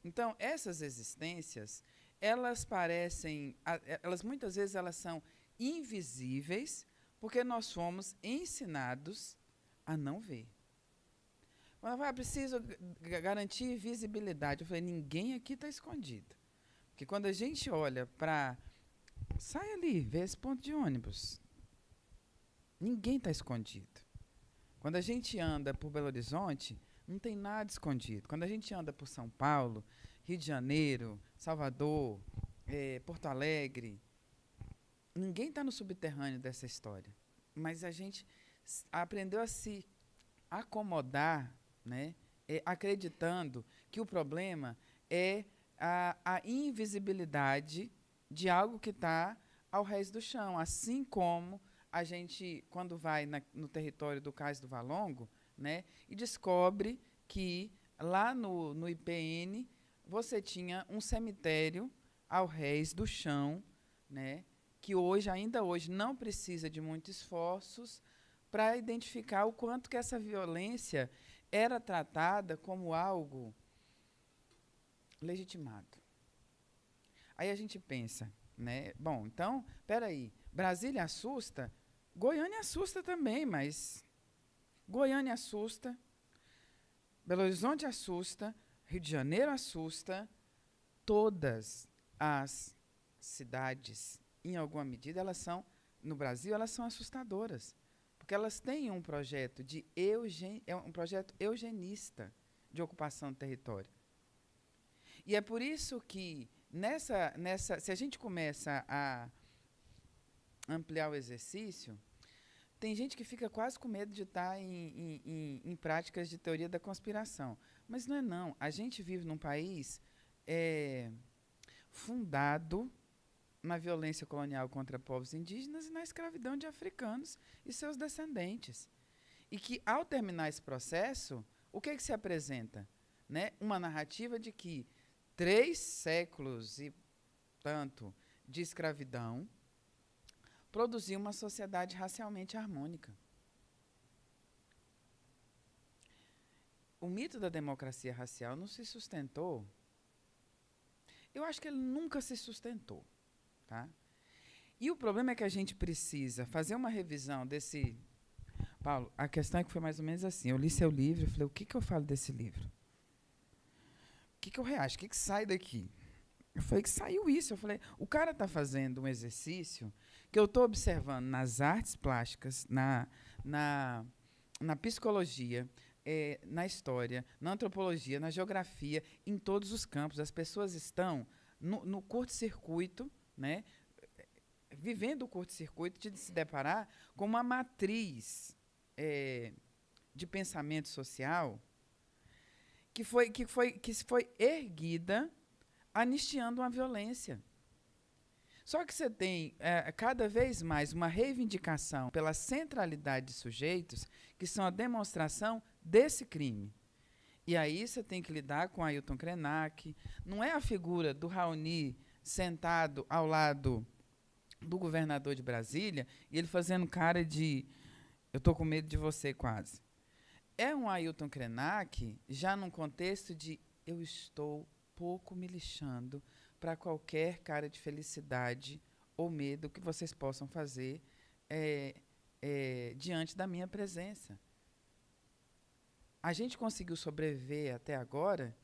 B: Então, essas existências, elas muitas vezes elas são invisíveis, porque nós fomos ensinados a não ver. Quando ela fala, preciso garantir visibilidade, eu falei, ninguém aqui está escondido. Porque quando a gente olha para... Sai ali, vê esse ponto de ônibus. Ninguém está escondido. Quando a gente anda por Belo Horizonte, não tem nada escondido. Quando a gente anda por São Paulo, Rio de Janeiro, Salvador, Porto Alegre, ninguém está no subterrâneo dessa história. Mas a gente aprendeu a se acomodar, né, acreditando que o problema é a invisibilidade de algo que está ao rés do chão, assim como a gente, quando vai no território do Cais do Valongo, né, e descobre que lá no IPN você tinha um cemitério ao rés do chão, né, que ainda hoje, não precisa de muitos esforços para identificar o quanto que essa violência era tratada como algo legitimado. Aí a gente pensa, né? Bom, então, espera aí, Brasília assusta, Goiânia assusta também, mas Goiânia assusta, Belo Horizonte assusta, Rio de Janeiro assusta, todas as cidades, em alguma medida, no Brasil, elas são assustadoras, porque elas têm um projeto um projeto eugenista de ocupação do território. E é por isso que, se a gente começa a ampliar o exercício, tem gente que fica quase com medo de estar em práticas de teoria da conspiração. Mas não é, não. A gente vive num país fundado na violência colonial contra povos indígenas e na escravidão de africanos e seus descendentes. E que, ao terminar esse processo, o que se apresenta? Né? Uma narrativa de que 3 séculos e tanto de escravidão produziu uma sociedade racialmente harmônica. O mito da democracia racial não se sustentou. Eu acho que ele nunca se sustentou. Tá? E o problema é que a gente precisa fazer uma revisão desse... Paulo, a questão é que foi mais ou menos assim. Eu li seu livro e falei, o que eu falo desse livro? O que eu reajo? O que sai daqui? Eu falei que saiu isso. Eu falei, o cara está fazendo um exercício que eu estou observando nas artes plásticas, na psicologia, na história, na antropologia, na geografia, em todos os campos. As pessoas estão no curto-circuito, né, vivendo o curto-circuito de se deparar com uma matriz de pensamento social que foi erguida anistiando uma violência. Só que você tem cada vez mais uma reivindicação pela centralidade de sujeitos que são a demonstração desse crime. E aí você tem que lidar com Ailton Krenak. Não é a figura do Raoni sentado ao lado do governador de Brasília e ele fazendo cara de eu estou com medo de você quase. É um Ailton Krenak já num contexto de eu estou pouco me lixando para qualquer cara de felicidade ou medo que vocês possam fazer diante da minha presença. A gente conseguiu sobreviver até agora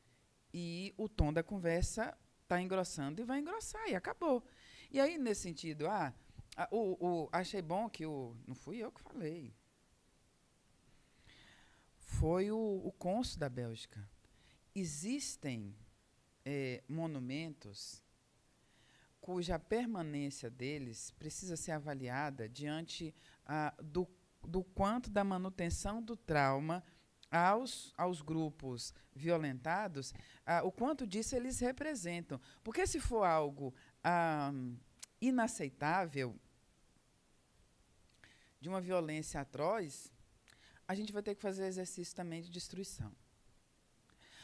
B: e o tom da conversa está engrossando e vai engrossar, e acabou. E aí, nesse sentido, achei bom que não fui eu que falei. Foi o cônsul da Bélgica. Existem monumentos cuja permanência deles precisa ser avaliada diante do quanto da manutenção do trauma aos grupos violentados, o quanto disso eles representam. Porque se for algo inaceitável, de uma violência atroz, a gente vai ter que fazer exercício também de destruição.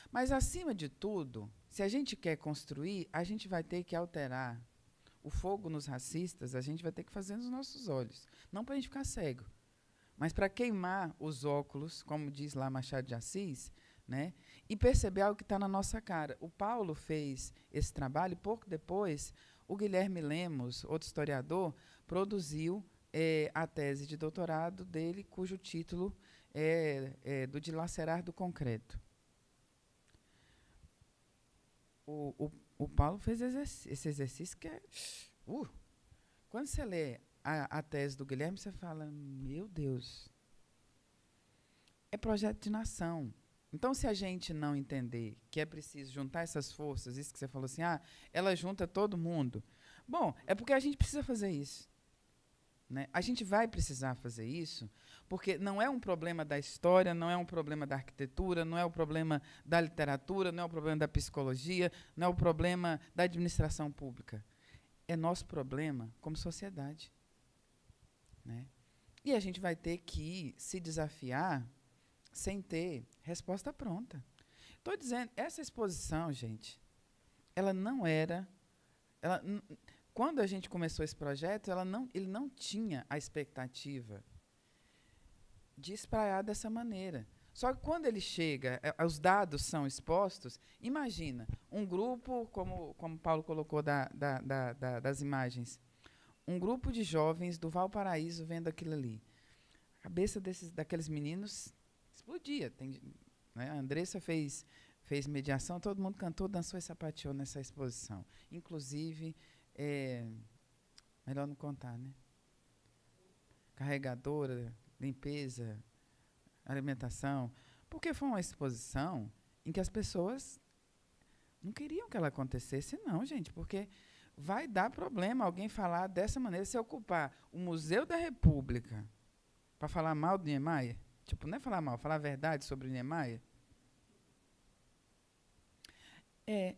B: Mas, acima de tudo, se a gente quer construir, a gente vai ter que alterar. O fogo nos racistas, a gente vai ter que fazer nos nossos olhos. Não para a gente ficar cego, mas para queimar os óculos, como diz lá Machado de Assis, né, e perceber algo que está na nossa cara. O Paulo fez esse trabalho e, pouco depois, o Guilherme Lemos, outro historiador, produziu a tese de doutorado dele, cujo título é do Dilacerar do Concreto. O Paulo fez esse exercício que é... Quando você lê a tese do Guilherme, você fala, meu Deus, é projeto de nação. Então, se a gente não entender que é preciso juntar essas forças, isso que você falou assim, ela junta todo mundo. Bom, é porque a gente precisa fazer isso. Né? A gente vai precisar fazer isso, porque não é um problema da história, não é um problema da arquitetura, não é um problema da literatura, não é um problema da psicologia, não é um problema da administração pública. É nosso problema como sociedade. Né? E a gente vai ter que se desafiar sem ter resposta pronta. Estou dizendo, essa exposição, gente, ela não era... quando a gente começou esse projeto, ele não tinha a expectativa de espraiar dessa maneira. Só que quando ele chega, os dados são expostos, imagina, um grupo, como Paulo colocou das imagens, um grupo de jovens do Valparaíso vendo aquilo ali. A cabeça daqueles meninos explodia. Né? A Andressa fez mediação, todo mundo cantou, dançou e sapateou nessa exposição. Inclusive, melhor não contar, né? Carregadora, limpeza, alimentação, porque foi uma exposição em que as pessoas não queriam que ela acontecesse, não, gente, porque vai dar problema alguém falar dessa maneira, se ocupar o Museu da República para falar mal do Niemeyer, tipo, não é falar mal, falar a verdade sobre o Niemeyer.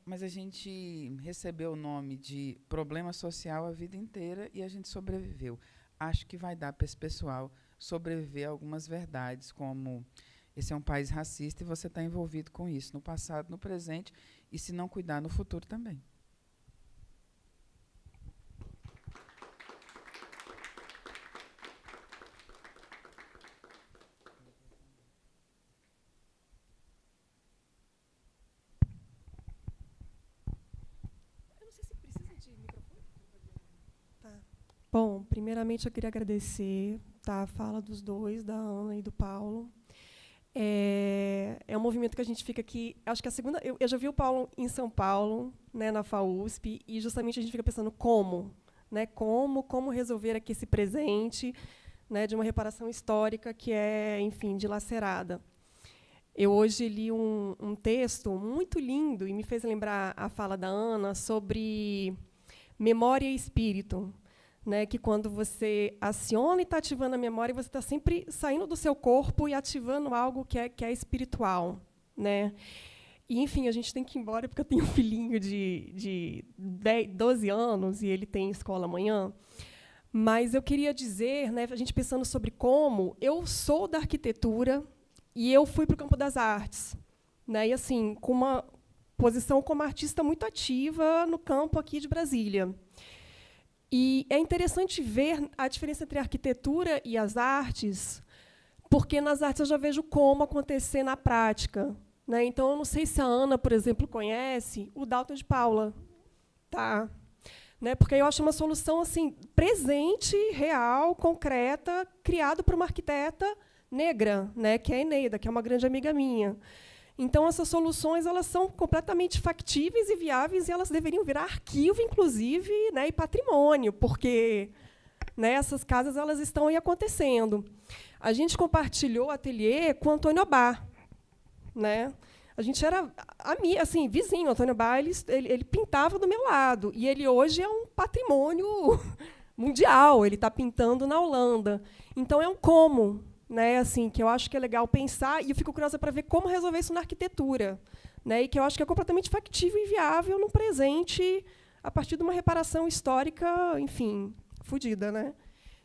B: Mas a gente recebeu o nome de problema social a vida inteira e a gente sobreviveu. Acho que vai dar para esse pessoal sobreviver a algumas verdades, como esse é um país racista e você está envolvido com isso, no passado, no presente, e se não cuidar, no futuro também.
F: Bom, primeiramente eu queria agradecer a fala dos dois, da Ana e do Paulo. É um movimento que a gente fica aqui, acho que a segunda, eu já vi o Paulo em São Paulo, né, na FAUSP, e justamente a gente fica pensando como, né, como resolver aqui esse presente, né, de uma reparação histórica que é, enfim, dilacerada. Eu hoje li um texto muito lindo e me fez lembrar a fala da Ana sobre memória e espírito. Né, que quando você aciona e está ativando a memória, você está sempre saindo do seu corpo e ativando algo que é espiritual. Né? E, enfim, a gente tem que ir embora, porque eu tenho um filhinho de 12 anos e ele tem escola amanhã. Mas eu queria dizer, né, a gente pensando sobre como eu sou da arquitetura e eu fui para o campo das artes. Né, e, assim, com uma posição como artista muito ativa no campo aqui de Brasília. E é interessante ver a diferença entre a arquitetura e as artes, porque nas artes eu já vejo como acontecer na prática. Né? Então, eu não sei se a Ana, por exemplo, conhece o Dalton de Paula. Tá? Né? Porque eu acho uma solução assim, presente, real, concreta, criada por uma arquiteta negra, né? Que é a Eneida, que é uma grande amiga minha. Então, essas soluções elas são completamente factíveis e viáveis, e elas deveriam virar arquivo, inclusive, né, e patrimônio, porque, né, essas casas elas estão aí acontecendo. A gente compartilhou o ateliê com o Antônio Abá. Né? A gente era assim, vizinho. O Antônio Abá ele pintava do meu lado, e ele hoje é um patrimônio mundial. Ele está pintando na Holanda. Então, é um como. Né, assim, que eu acho que é legal pensar, e eu fico curiosa para ver como resolver isso na arquitetura. Né, e que eu acho que é completamente factível e viável no presente, a partir de uma reparação histórica, enfim, fodida. Né?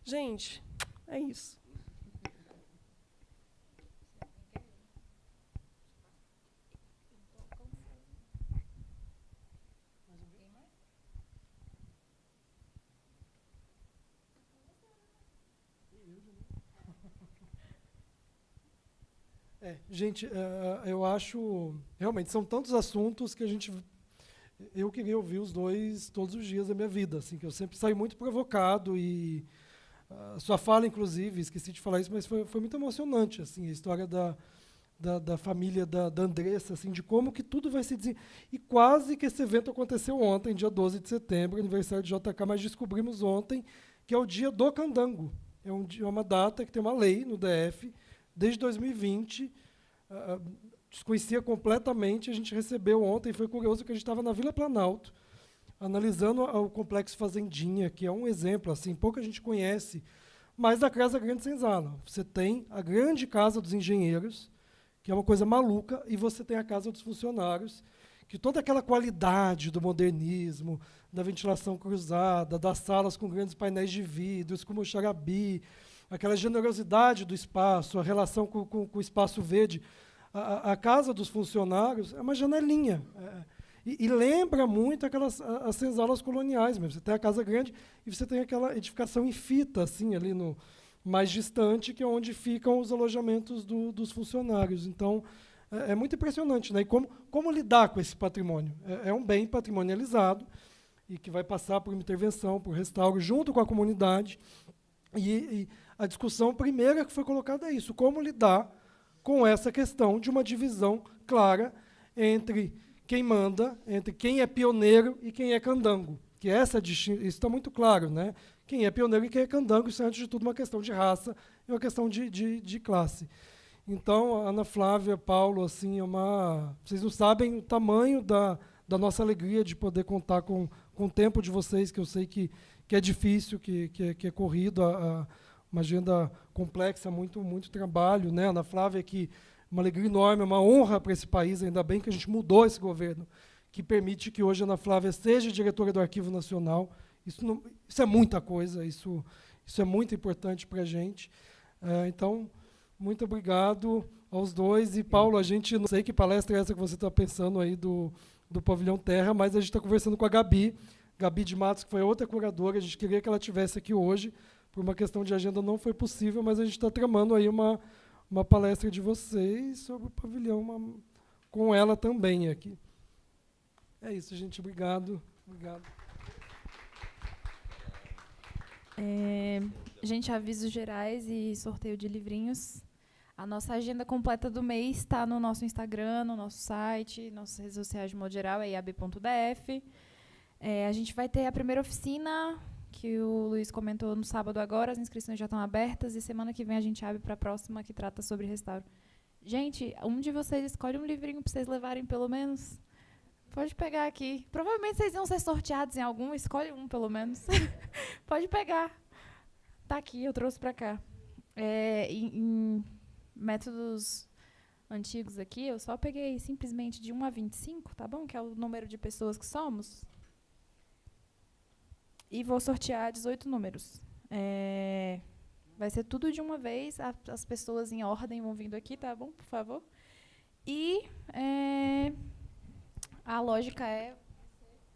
F: Gente, é isso.
A: Gente, eu acho... Realmente, são tantos assuntos que eu queria ouvir os dois todos os dias da minha vida, assim, que eu sempre saio muito provocado, e a sua fala, inclusive, esqueci de falar isso, mas foi muito emocionante, assim, a história da família da Andressa, assim, de como que tudo vai se desenvolver. E quase que esse evento aconteceu ontem, dia 12 de setembro, aniversário de JK, mas descobrimos ontem que é o dia do candango. É uma data que tem uma lei no DF, desde 2020, desconhecia completamente. A gente recebeu ontem, foi curioso que a gente estava na Vila Planalto, analisando o Complexo Fazendinha, que é um exemplo, assim, pouca gente conhece, mas da Casa Grande Senzala. Você tem a grande Casa dos Engenheiros, que é uma coisa maluca, e você tem a Casa dos Funcionários, que toda aquela qualidade do modernismo, da ventilação cruzada, das salas com grandes painéis de vidros, como o Xarabi, aquela generosidade do espaço, a relação com o espaço verde. A Casa dos Funcionários é uma janelinha. E lembra muito as senzalas coloniais mesmo. Você tem a casa grande e você tem aquela edificação em fita, assim, ali no mais distante, que é onde ficam os alojamentos dos funcionários. Então, é muito impressionante, né? E como lidar com esse patrimônio? É um bem patrimonializado e que vai passar por uma intervenção, por restauro, junto com a comunidade. E a discussão primeira que foi colocada é isso, como lidar com essa questão de uma divisão clara entre quem manda, entre quem é pioneiro e quem é candango. Que isso está muito claro, né? Quem é pioneiro e quem é candango, isso é, antes de tudo, uma questão de raça e uma questão de classe. Então, Ana Flávia, Paulo, assim, vocês não sabem o tamanho da nossa alegria de poder contar com o tempo de vocês, que eu sei que é difícil, que é corrido, uma agenda complexa, muito trabalho, né? Ana Flávia, que uma alegria enorme, uma honra para esse país, ainda bem que a gente mudou esse governo, que permite que hoje a Ana Flávia seja diretora do Arquivo Nacional. Isso é muita coisa, isso é muito importante para a gente. Então, muito obrigado aos dois. E, Paulo, a gente não sei que palestra é essa que você está pensando aí do Pavilhão Terra, mas a gente está conversando com a Gabi de Matos, que foi outra curadora. A gente queria que ela estivesse aqui hoje, por uma questão de agenda não foi possível, mas a gente está tramando aí uma palestra de vocês sobre o pavilhão, com ela também aqui. É isso, gente. Obrigado.
G: Gente, avisos gerais e sorteio de livrinhos. A nossa agenda completa do mês está no nosso Instagram, no nosso site, nossas redes sociais de modo geral, é iab.df. A gente vai ter a primeira oficina, que o Luiz comentou no sábado agora, as inscrições já estão abertas, e semana que vem a gente abre para a próxima, que trata sobre restauro. Gente, um de vocês escolhe um livrinho para vocês levarem, pelo menos. Pode pegar aqui. Provavelmente vocês vão ser sorteados em algum, escolhe um, pelo menos. Pode pegar. Tá aqui, eu trouxe para cá. Em métodos antigos aqui, eu só peguei simplesmente de 1 a 25, tá bom? Que é o número de pessoas que somos. E vou sortear 18 números. Vai ser tudo de uma vez, as pessoas em ordem vão vindo aqui, tá bom? Por favor. E a lógica é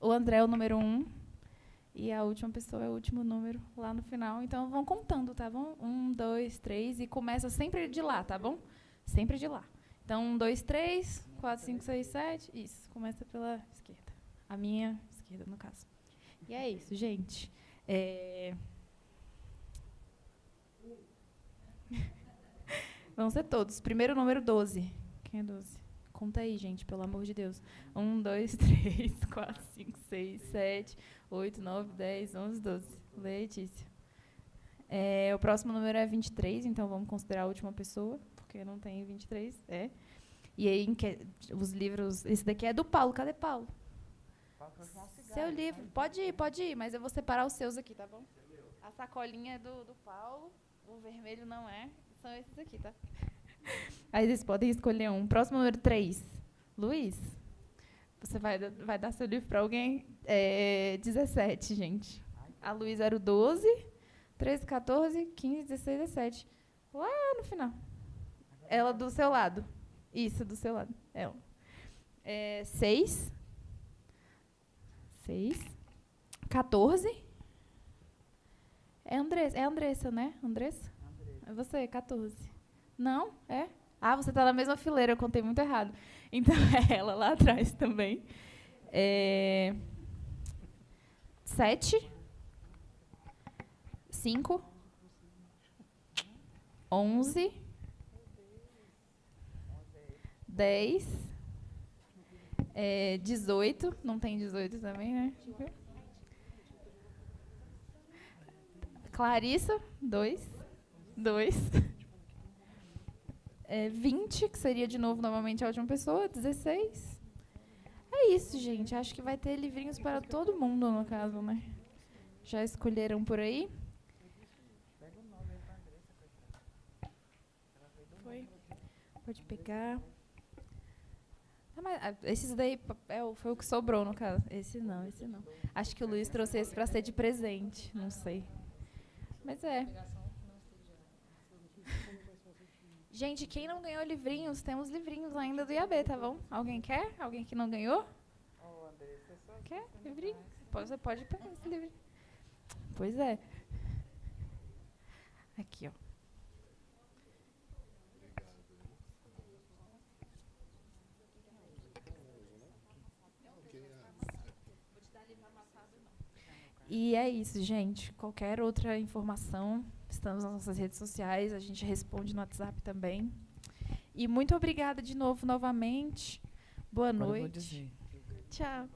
G: o André é o número 1 e a última pessoa é o último número lá no final. Então, vão contando, tá bom? 1, 2, 3 e começa sempre de lá, tá bom? Sempre de lá. Então, 1, 2, 3, 4, 5, 6, 7. Isso, começa pela esquerda. A minha esquerda, no caso. E é isso, gente. Vão ser todos. Primeiro número 12. Quem é 12? Conta aí, gente, pelo amor de Deus. 1, 2, 3, 4, 5, 6, 7, 8, 9, 10, 11, 12. Letícia. O próximo número é 23, então vamos considerar a última pessoa, porque não tem 23. E aí, os livros... Esse daqui é do Paulo. Cadê Paulo? Seu livro. Pode ir, mas eu vou separar os seus aqui, tá bom? A sacolinha é do Paulo, o vermelho não é. São esses aqui, tá? Aí vocês podem escolher um. Próximo número 3. Luiz, você vai dar seu livro para alguém? 17, gente. A Luiz era o 12, 13, 14, 15, 16, 17. Lá no final. Ela do seu lado. Isso, do seu lado. Ela. 6. 14. É Andressa, né? Andressa? É você, 14. Não? É? Ah, você está na mesma fileira, eu contei muito errado. Então, é ela lá atrás também. 7. 5. 11. 10. 18. Não tem 18 também, né? Clarissa, 2. 20, que seria de novo novamente a última pessoa, 16. É isso, gente. Acho que vai ter livrinhos para todo mundo, no caso, né? Já escolheram por aí? Foi. Pode pegar. Esses daí foi o que sobrou, no caso. Esse não. Acho que o Luiz trouxe esse para ser de presente. Não sei. Mas Gente, quem não ganhou livrinhos, temos livrinhos ainda do IAB, tá bom? Alguém quer? Alguém que não ganhou? Quer? Livrinho? Você pode pegar esse livrinho. Pois é. Aqui, ó. E é isso, gente. Qualquer outra informação, estamos nas nossas redes sociais, a gente responde no WhatsApp também. E muito obrigada de novo, novamente. Boa
B: Agora eu vou
G: noite.
B: dizer.
G: Tchau.